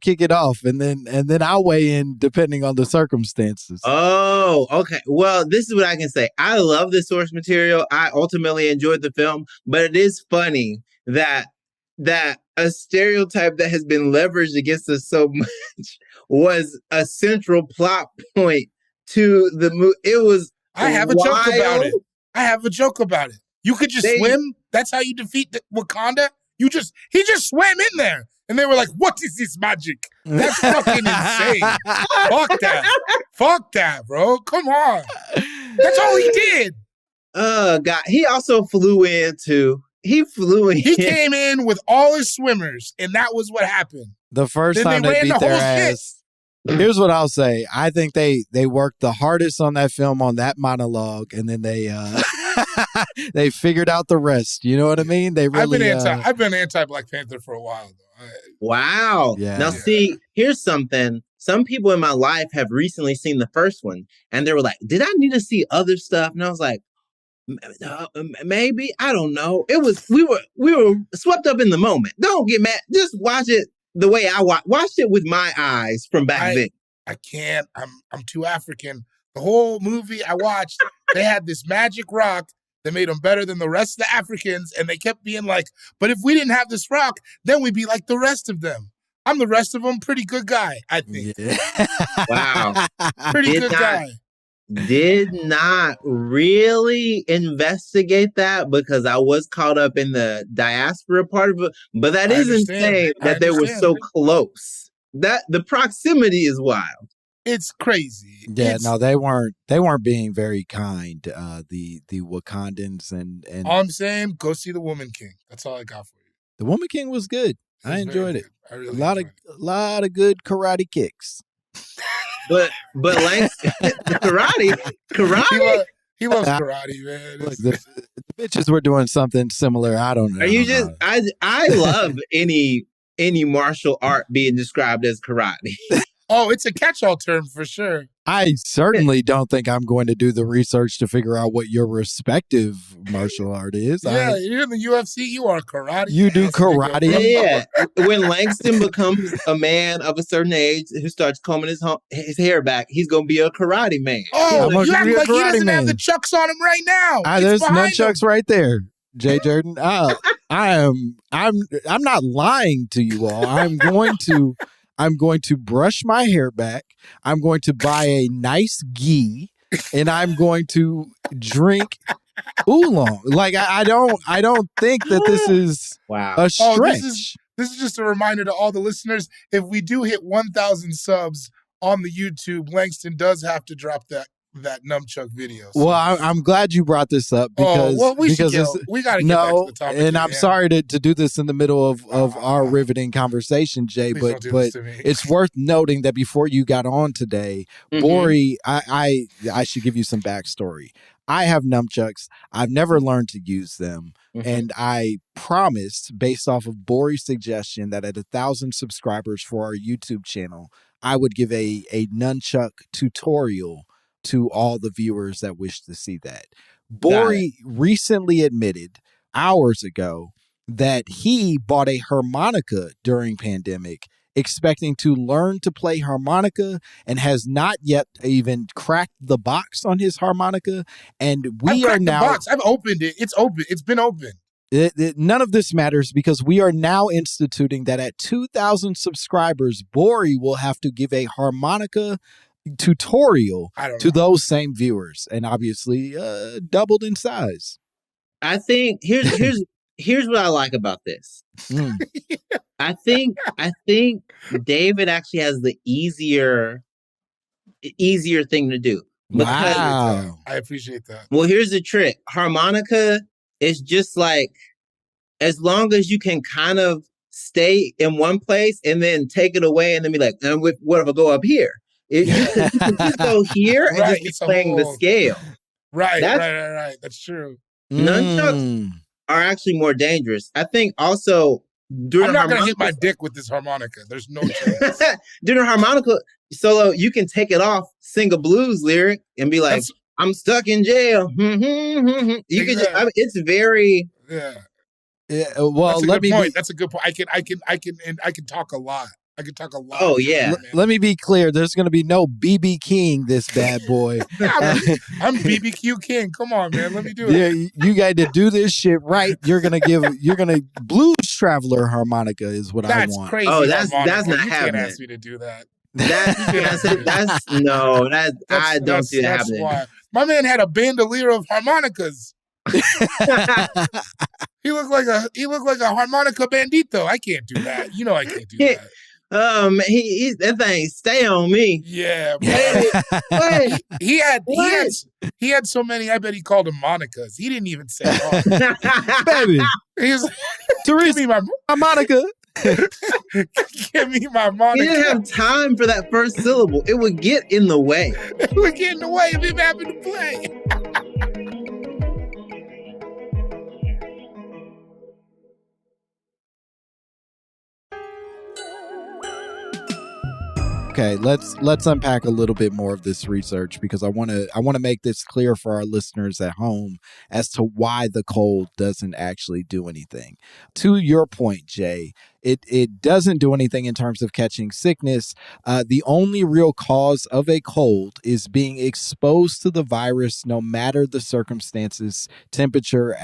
Speaker 2: kick it off, and then I'll weigh in depending on the circumstances.
Speaker 3: Oh, okay. Well, this is what I can say. I love the source material. I ultimately enjoyed the film, but it is funny that a stereotype that has been leveraged against us so much was a central plot point to the movie. It was
Speaker 1: I have a joke about it. You could just swim. That's how you defeat the Wakanda. He just swam in there. And they were like, what is this magic? That's fucking insane. Fuck that, bro. Come on. That's all he did.
Speaker 3: God. He also flew in too. He
Speaker 1: came in with all his swimmers, and that was what happened.
Speaker 2: The first time they beat their ass. Here's what I'll say. I think they worked the hardest on that film on that monologue, and then they figured out the rest. You know what I mean? They really.
Speaker 1: I've been anti Black Panther for a while though.
Speaker 3: Wow.
Speaker 2: Yeah.
Speaker 3: Now see, here's something. Some people in my life have recently seen the first one, and they were like, "Did I need to see other stuff?" And I was like, maybe. I don't know. It was we were swept up in the moment. Don't get mad. Just watch it the way I watched it with my eyes from back then.
Speaker 1: I can't. I'm too African. The whole movie I watched, they had this magic rock that made them better than the rest of the Africans, and they kept being like, "But if we didn't have this rock, then we'd be like the rest of them." I'm the rest of them. Pretty good guy, I think.
Speaker 2: Yeah.
Speaker 3: Wow.
Speaker 1: Pretty good guy.
Speaker 3: Did not really investigate that because I was caught up in the diaspora part of it. But that is insane that they were so close. That the proximity is wild.
Speaker 1: It's crazy.
Speaker 2: Yeah, no, they weren't being very kind. The Wakandans and
Speaker 1: all I'm saying, go see The Woman King. That's all I got for you.
Speaker 2: The Woman King was good. I enjoyed it.
Speaker 1: I really
Speaker 2: a lot of good karate kicks.
Speaker 3: But Langston, karate.
Speaker 1: He loves karate, man.
Speaker 2: Look, the bitches were doing something similar. I don't know.
Speaker 3: Are you just? I love any martial art being described as karate.
Speaker 1: Oh, it's a catch-all term for sure.
Speaker 2: I certainly don't think I'm going to do the research to figure out what your respective martial art is.
Speaker 1: Yeah, you're in the UFC. You are karate.
Speaker 2: You do karate.
Speaker 3: Yeah. When Langston becomes a man of a certain age who starts combing his hair back, he's going to be a karate man.
Speaker 1: Oh, you act like he doesn't have the chucks on him right now.
Speaker 2: There's nunchucks right there, Jay Jurden. I'm not lying to you all. I'm going to brush my hair back. I'm going to buy a nice ghee, and I'm going to drink oolong. Like I don't think that this is a stretch.
Speaker 1: This is just a reminder to all the listeners. If we do hit 1,000 subs on the YouTube, Langston does have to drop that nunchuck video.
Speaker 2: So. Well, I'm glad you brought this up because
Speaker 1: we got to get back to the topic.
Speaker 2: And I'm sorry to do this in the middle of our riveting conversation, Jay, but it's worth noting that before you got on today, Bori, I should give you some backstory. I have nunchucks. I've never learned to use them. And I promised, based off of Bori's suggestion, that at 1,000 subscribers for our YouTube channel, I would give a nunchuck tutorial to all the viewers that wish to see that. Bori recently admitted hours ago that he bought a harmonica during pandemic, expecting to learn to play harmonica, and has not yet even cracked the box on his harmonica. And
Speaker 1: I've opened it. It's open. It's been open.
Speaker 2: None of this matters because we are now instituting that at 2,000 subscribers, Bori will have to give a harmonica tutorial to those same viewers, and obviously doubled in size.
Speaker 3: I think here's what I like about this. I think David actually has the easier thing to do.
Speaker 2: Wow.
Speaker 1: I appreciate that.
Speaker 3: Well, here's the trick. Harmonica is just like, as long as you can kind of stay in one place and then take it away and then be like, what if I go up here? You can just go here and just be playing the scale.
Speaker 1: Right. That's true.
Speaker 3: Nunchucks are actually more dangerous. I think also during
Speaker 1: I'm not going to hit my dick with this harmonica. There's no chance.
Speaker 3: During a harmonica solo, you can take it off, sing a blues lyric, and be like, I'm stuck in jail. You can it's very...
Speaker 1: Yeah.
Speaker 2: Well,
Speaker 1: That's a
Speaker 2: let
Speaker 1: good
Speaker 2: me
Speaker 1: point.
Speaker 2: be,
Speaker 1: That's a good point. I can talk a lot. I can talk a lot.
Speaker 3: Oh, yeah.
Speaker 2: let me be clear. There's going to be no BB King, this bad boy.
Speaker 1: I'm BBQ King. Come on, man. Let me do
Speaker 2: Yeah,
Speaker 1: it.
Speaker 2: you got to do this shit right. You're gonna Blues Traveler harmonica is what I
Speaker 1: That's
Speaker 2: want.
Speaker 1: crazy.
Speaker 3: Oh, that's
Speaker 1: Harmonica.
Speaker 3: not
Speaker 1: You
Speaker 3: happening.
Speaker 1: can't ask me to do that.
Speaker 3: I don't see that
Speaker 1: That's
Speaker 3: happening.
Speaker 1: why my man had a bandolier of harmonicas. He looked like a harmonica bandito. I can't do that. You know I can't do that.
Speaker 3: That thing stay on me.
Speaker 1: Yeah,
Speaker 3: What?
Speaker 1: he had so many. I bet he called them Monicas. He didn't even say one.
Speaker 2: Baby,
Speaker 1: He was like,
Speaker 2: Teresa,
Speaker 1: give me my
Speaker 2: harmonica.
Speaker 1: give me my
Speaker 3: He
Speaker 1: Monica.
Speaker 3: didn't have time for that first syllable. It would get in the way.
Speaker 1: It would get in the way of him having to play.
Speaker 2: Okay, let's unpack a little bit more of this research because I want to make this clear for our listeners at home as to why the cold doesn't actually do anything. To your point, Jay, it doesn't do anything in terms of catching sickness. The only real cause of a cold is being exposed to the virus, no matter the circumstances. Temperature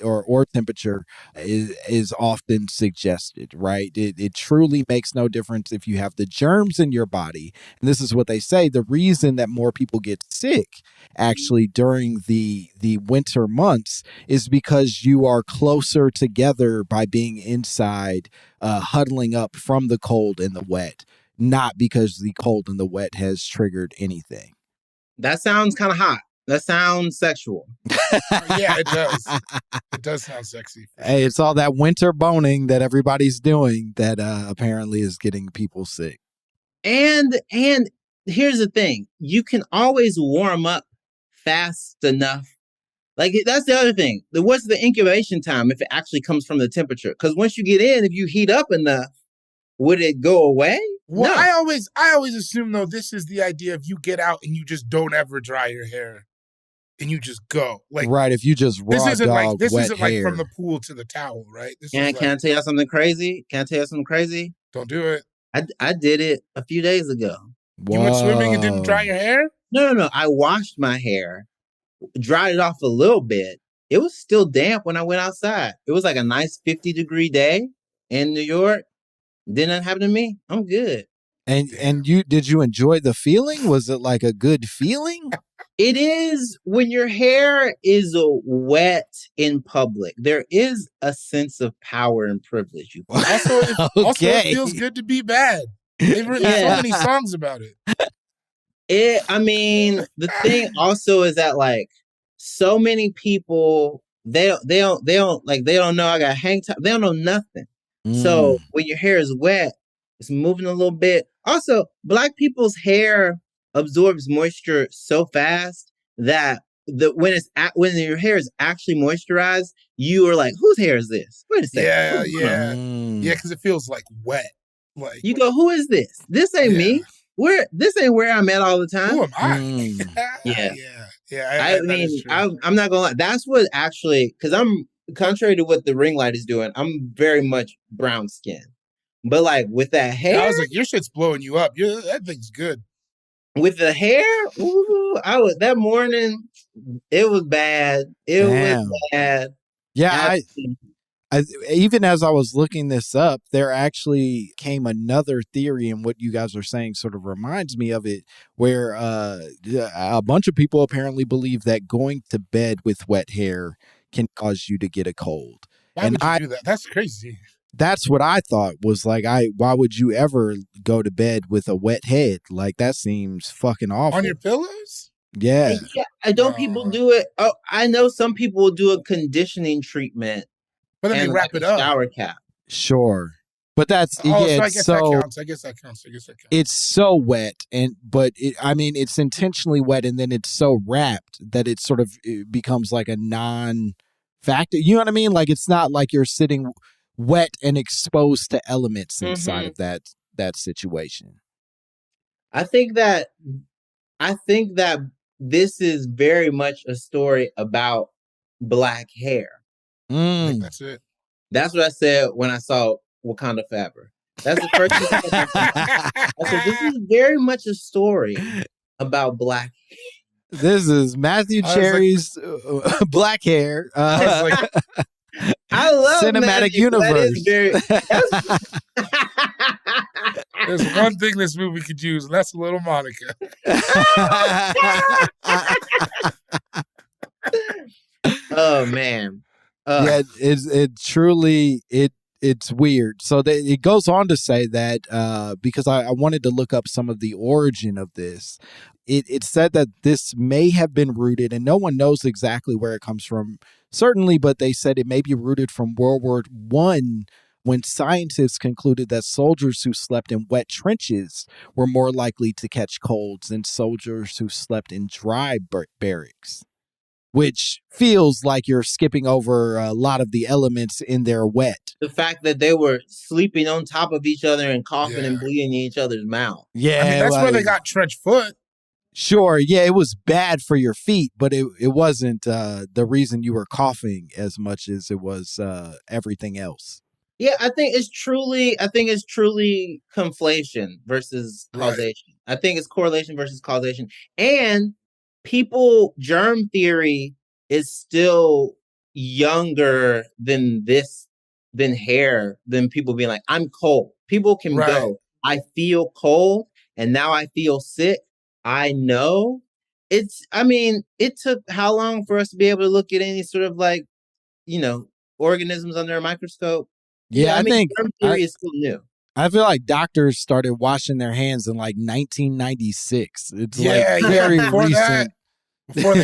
Speaker 2: or temperature is often suggested, right? It truly makes no difference if you have the germs in your body. And this is what they say. The reason that more people get sick actually during the winter months is because you are closer together by being inside, huddling up from the cold and the wet, not because the cold and the wet has triggered anything.
Speaker 3: That sounds kind of hot. That sounds sexual.
Speaker 1: Yeah, it does. It does sound sexy.
Speaker 2: Hey, it's all that winter boning that everybody's doing that apparently is getting people sick.
Speaker 3: And here's the thing. You can always warm up fast enough. Like, that's the other thing. What's the incubation time if it actually comes from the temperature? Because once you get in, if you heat up enough, would it go away?
Speaker 1: Well,
Speaker 3: No.
Speaker 1: I always assume though this is the idea of you get out and you just don't ever dry your hair, and you just go like
Speaker 2: right. If you just raw
Speaker 1: this isn't
Speaker 2: dog
Speaker 1: this
Speaker 2: wet
Speaker 1: isn't
Speaker 2: hair.
Speaker 1: like from the pool to the towel, right?
Speaker 3: Can I tell you something crazy?
Speaker 1: Don't do it.
Speaker 3: I did it a few days ago.
Speaker 2: Whoa.
Speaker 1: You went swimming and didn't dry your hair?
Speaker 3: No. I washed my hair, dried it off a little bit. It was still damp when I went outside. It was like a nice 50-degree day in New York. Didn't happen to me. I'm good.
Speaker 2: And did you enjoy the feeling? Was it like a good feeling?
Speaker 3: It is when your hair is wet in public. There is a sense of power and privilege.
Speaker 1: Also, it feels good to be bad. They've written so many songs about it.
Speaker 3: The thing also is that like so many people they don't know I got hang time. They don't know nothing. So when your hair is wet, it's moving a little bit. Also, Black people's hair absorbs moisture so fast that when your hair is actually moisturized, you are like, whose hair is this? Wait a second.
Speaker 1: Yeah, because it feels like wet. Like
Speaker 3: you go, who is this? This ain't me. This ain't where I'm at all the time.
Speaker 1: Who am I?
Speaker 3: I'm not gonna lie. That's what actually, because I'm contrary to what the ring light is doing. I'm very much brown skin, but like with that hair,
Speaker 1: I was like, your shit's blowing you up. That thing's good.
Speaker 3: With the hair, that morning. It was bad. It was bad.
Speaker 2: Yeah, I even as I was looking this up, there actually came another theory, and what you guys are saying sort of reminds me of it, where a bunch of people apparently believe that going to bed with wet hair can cause you to get a cold.
Speaker 1: Why would you do that? That's crazy.
Speaker 2: That's what I thought was like, why would you ever go to bed with a wet head? Like, that seems fucking awful.
Speaker 1: On your pillows?
Speaker 2: Yeah.
Speaker 3: Don't people do it? Oh, I know some people will do a conditioning treatment.
Speaker 1: But then they wrap it up.
Speaker 3: Shower cap.
Speaker 2: Sure. But that's
Speaker 1: so I guess that counts.
Speaker 2: It's so wet, but it's intentionally wet, and then it's so wrapped that it becomes like a non-factor. You know what I mean? Like, it's not like you're sitting wet and exposed to elements inside of that situation.
Speaker 3: I think that this is very much a story about Black hair.
Speaker 1: I think that's it.
Speaker 3: That's what I said when I saw Wakanda Forever. That's the first thing I said, this is very much a story about Black.
Speaker 2: This is Matthew Cherry's black hair.
Speaker 3: I love
Speaker 2: cinematic
Speaker 3: Magic.
Speaker 2: universe.
Speaker 1: There's one thing this movie could use, and that's a little Monica.
Speaker 3: Oh man.
Speaker 2: Yeah, it's weird. So it goes on to say that because I wanted to look up some of the origin of this. It said that this may have been rooted, and no one knows exactly where it comes from, certainly, but they said it may be rooted from World War I, when scientists concluded that soldiers who slept in wet trenches were more likely to catch colds than soldiers who slept in dry barracks, which feels like you're skipping over a lot of the elements in their wet.
Speaker 3: The fact that they were sleeping on top of each other and coughing and bleeding in each other's mouth.
Speaker 2: Yeah.
Speaker 1: I mean, that's where they got trench foot.
Speaker 2: Sure, yeah, it was bad for your feet, but it wasn't the reason you were coughing as much as it was everything else.
Speaker 3: Yeah, I think it's truly conflation versus causation. Right. I think it's correlation versus causation. And germ theory is still younger than hair, than people being like, I'm cold. People can go, I feel cold and now I feel sick. I know it took how long for us to be able to look at any sort of organisms under a microscope?
Speaker 2: Yeah, I think
Speaker 3: germ theory is still new.
Speaker 2: I feel like doctors started washing their hands in 1996. It's very recent.
Speaker 1: Before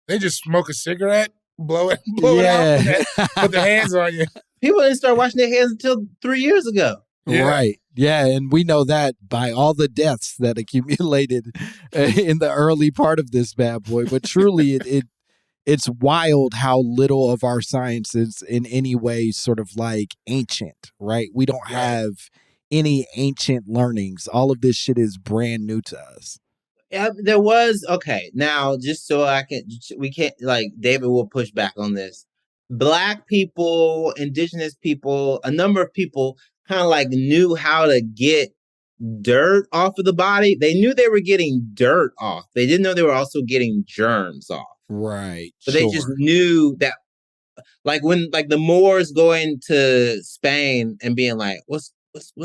Speaker 1: they just smoke a cigarette, blow it out, put their hands on you.
Speaker 3: People didn't start washing their hands until 3 years ago.
Speaker 2: Yeah. Right. Yeah. And we know that by all the deaths that accumulated in the early part of this bad boy. But truly, it's wild how little of our science is in any way sort of ancient, right? We don't have any ancient learnings. All of this shit is brand new to us.
Speaker 3: Yeah, there was, now just so we can't, David will push back on this. Black people, indigenous people, a number of people kind of knew how to get dirt off of the body. They knew they were getting dirt off. They didn't know they were also getting germs off.
Speaker 2: Right.
Speaker 3: But they just knew that, when the Moors going to Spain and being like, what's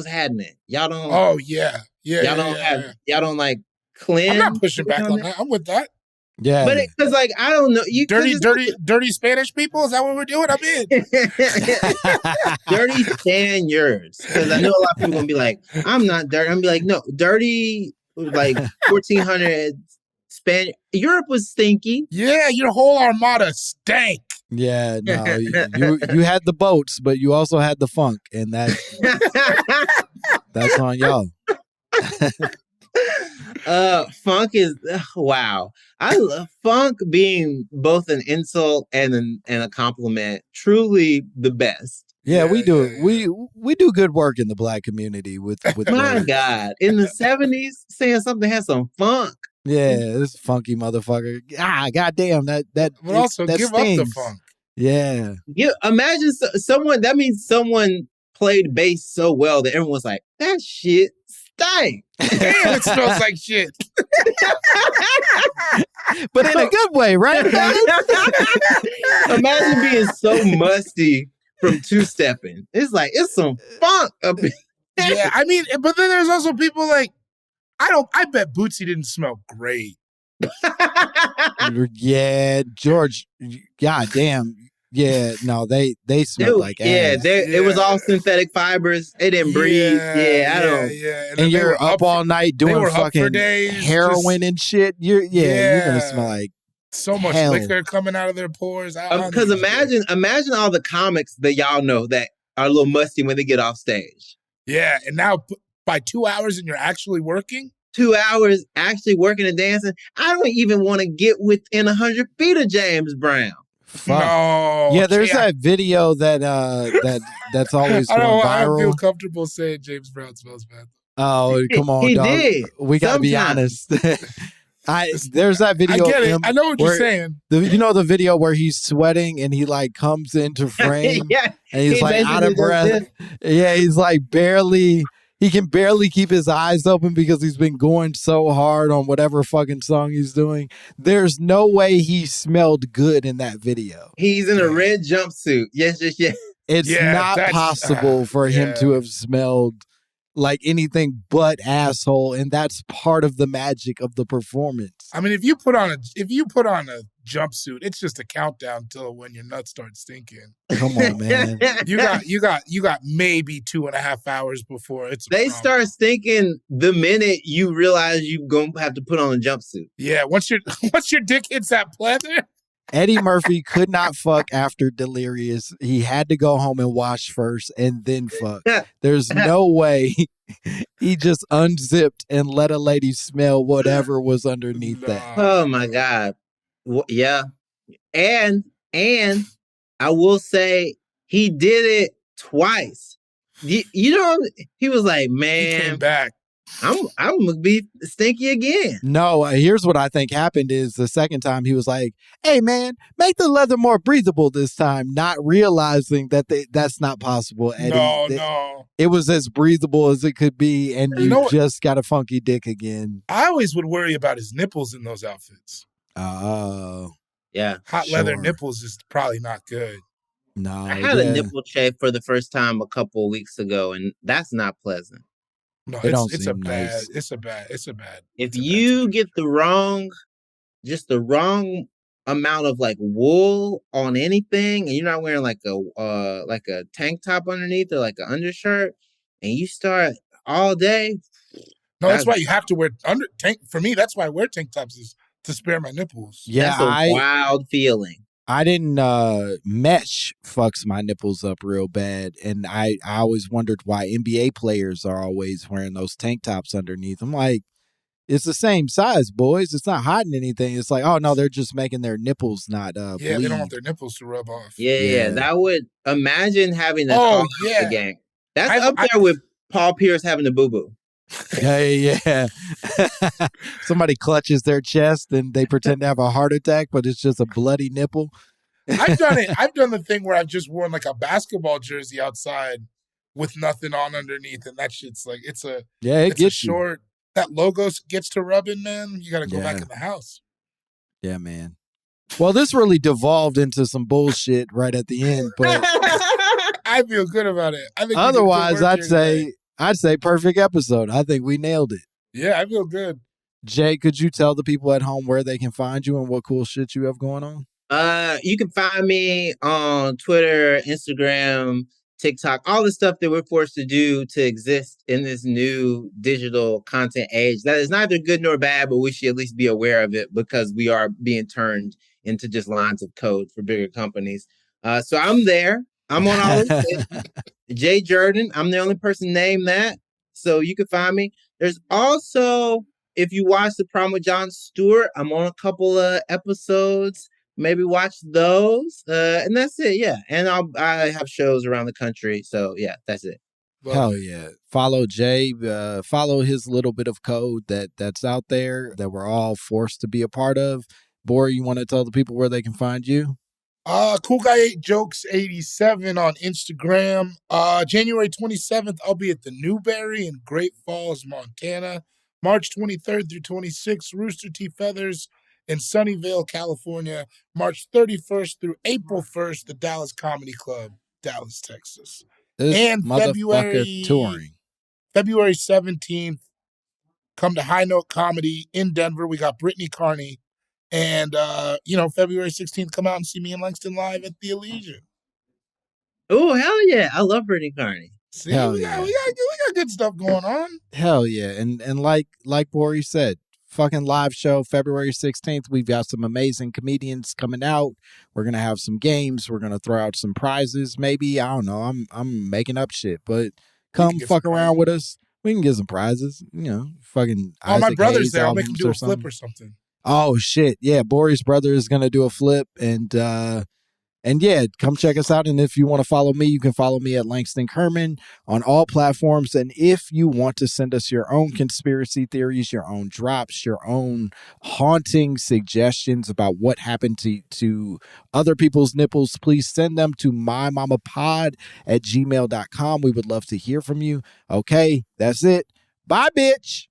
Speaker 3: happening? Y'all don't.
Speaker 1: Oh yeah.
Speaker 3: Y'all don't cleanse.
Speaker 1: I'm not pushing back on that. I'm with that.
Speaker 2: Yeah,
Speaker 3: but because I don't know,
Speaker 1: dirty Spanish people. Is that what we're doing? I'm in.
Speaker 3: Dirty Spaniards, because I know a lot of people gonna be like, I'm not dirty. I'm gonna be like, no, dirty 1400 Spanish. Europe was stinky.
Speaker 1: Yeah, your whole armada stank.
Speaker 2: Yeah, no, you had the boats, but you also had the funk, and that's on y'all.
Speaker 3: Funk is wow. I love funk being both an insult and a compliment. Truly the best.
Speaker 2: Yeah, we do. Yeah. We do good work in the Black community with
Speaker 3: my God. In the 70s, saying something has some funk.
Speaker 2: Yeah, this funky motherfucker. Goddamn that. But
Speaker 1: also
Speaker 2: that
Speaker 1: give
Speaker 2: stings.
Speaker 1: up the funk.
Speaker 2: Yeah.
Speaker 3: Imagine someone. That means someone played bass so well that everyone's like, that shit stank.
Speaker 1: Damn, it smells like shit.
Speaker 2: But in a good way, right?
Speaker 3: Imagine being so musty from two-stepping. It's some funk up in.
Speaker 1: Yeah, I mean, but then there's also people I bet Bootsy didn't smell great.
Speaker 2: Yeah, George, goddamn. Yeah, no, they smell like ass.
Speaker 3: Yeah, it was all synthetic fibers. They didn't breathe. I don't.
Speaker 1: Yeah.
Speaker 2: And you're up all night doing fucking heroin and shit. You're gonna smell like
Speaker 1: so much liquor coming out of their pores.
Speaker 3: Because imagine all the comics that y'all know that are a little musty when they get off stage.
Speaker 1: Yeah, and now by 2 hours and you're actually working.
Speaker 3: 2 hours actually working and dancing. I don't even want to get within 100 feet of James Brown.
Speaker 2: Fuck.
Speaker 1: No.
Speaker 2: Yeah, there's that video that's always going viral.
Speaker 1: I don't feel comfortable saying James Brown smells bad.
Speaker 2: Oh, come on,
Speaker 3: he
Speaker 2: dog.
Speaker 3: did.
Speaker 2: We gotta be honest. There's that video.
Speaker 1: I get it. I know what you're saying.
Speaker 2: The video where he's sweating and he like comes into frame and he's like out of breath. Yeah, he's like he can barely keep his eyes open because he's been going so hard on whatever fucking song he's doing. There's no way he smelled good in that video.
Speaker 3: He's in a red jumpsuit. Yes.
Speaker 2: It's not possible for him to have smelled like anything but asshole, and that's part of the magic of the performance.
Speaker 1: I mean, if you put on a jumpsuit, it's just a countdown till when your nuts start stinking.
Speaker 2: Come on, man.
Speaker 1: You got maybe 2.5 hours before
Speaker 3: they start stinking the minute you realize you're gonna have to put on a jumpsuit.
Speaker 1: Yeah, once your dick hits that pleather.
Speaker 2: Eddie Murphy could not fuck after Delirious. He had to go home and wash first and then fuck. There's no way he just unzipped and let a lady smell whatever was underneath that.
Speaker 3: Oh my God. Yeah. And I will say he did it twice. You know, he was like, man,
Speaker 1: he came back.
Speaker 3: I'm gonna be stinky again.
Speaker 2: No, here's what I think happened is the second time he was like, hey man, make the leather more breathable this time, not realizing that that's not possible, Eddie.
Speaker 1: No.
Speaker 2: It was as breathable as it could be, and you just got a funky dick again.
Speaker 1: I always would worry about his nipples in those outfits.
Speaker 2: Oh.
Speaker 3: Yeah.
Speaker 1: Hot leather nipples is probably not good.
Speaker 2: No.
Speaker 3: I had a nipple chafe for the first time a couple of weeks ago, and that's not pleasant.
Speaker 1: No, it's a bad.
Speaker 3: If you get the wrong amount of like wool on anything, and you're not wearing like a tank top underneath or like an undershirt, and you start all day.
Speaker 1: No, that's why you have to wear tank. For me, that's why I wear tank tops is to spare my nipples.
Speaker 2: Yeah,
Speaker 3: that's a wild feeling.
Speaker 2: I didn't mesh fucks my nipples up real bad, and I always wondered why NBA players are always wearing those tank tops underneath. I'm like, it's the same size, boys. It's not hiding anything. It's like, oh no, they're just making their nipples not bleed.
Speaker 1: They don't want their nipples to rub off.
Speaker 3: Yeah. That would imagine having that. Oh yeah, the gang. That's up there with Paul Pierce having a boo boo.
Speaker 2: Yeah. Somebody clutches their chest and they pretend to have a heart attack, but it's just a bloody nipple.
Speaker 1: I've done it. I've done the thing where I've just worn like a basketball jersey outside with nothing on underneath, and that shit's like it's a short. That logo gets to rubbing, man. You got to go back in the house.
Speaker 2: Yeah, man. Well, this really devolved into some bullshit right at the end, but
Speaker 1: I feel good about it. I think
Speaker 2: otherwise, I'd say perfect episode. I think we nailed it.
Speaker 1: Yeah, I feel good.
Speaker 2: Jay, could you tell the people at home where they can find you and what cool shit you have going on?
Speaker 3: You can find me on Twitter, Instagram, TikTok, all the stuff that we're forced to do to exist in this new digital content age. That is neither good nor bad, but we should at least be aware of it because we are being turned into just lines of code for bigger companies. So I'm there. I'm on all of it. Jay Jurden. I'm the only person named that. So you can find me. There's also, if you watch The Problem with Jon Stewart, I'm on a couple of episodes. Maybe watch those. And that's it. Yeah. And I have shows around the country. So yeah, that's it.
Speaker 2: Hell yeah. Follow Jay. Follow his little bit of code that's out there that we're all forced to be a part of. Bor, you want to tell the people where they can find you?
Speaker 1: Cool Guy 8 Jokes 87 on Instagram. January 27th, I'll be at the Newberry in Great Falls, Montana. March 23rd through 26th, Rooster Teeth Feathers in Sunnyvale, California. March 31st through April 1st, the Dallas Comedy Club, Dallas, Texas. And February touring. February 17th, come to High Note Comedy in Denver. We got Brittany Carney. And, February 16th, come out and see me and Langston live at the Elysian.
Speaker 3: Oh, hell yeah. I love Brittany Carney.
Speaker 1: See, we got good stuff going on.
Speaker 2: Hell yeah. And like Bori said, fucking live show February 16th. We've got some amazing comedians coming out. We're going to have some games. We're going to throw out some prizes. Maybe, I don't know. I'm making up shit, but come fuck around with us. We can get some prizes. Fucking
Speaker 1: Isaac my brother's Hayes there. I'll make him do a flip or something.
Speaker 2: Oh shit. Yeah. Bori's brother is going to do a flip and And yeah, come check us out. And if you want to follow me, you can follow me at Langston Kerman on all platforms. And if you want to send us your own conspiracy theories, your own drops, your own haunting suggestions about what happened to other people's nipples, please send them to mymommapod@gmail.com. We would love to hear from you. Okay, that's it. Bye, bitch.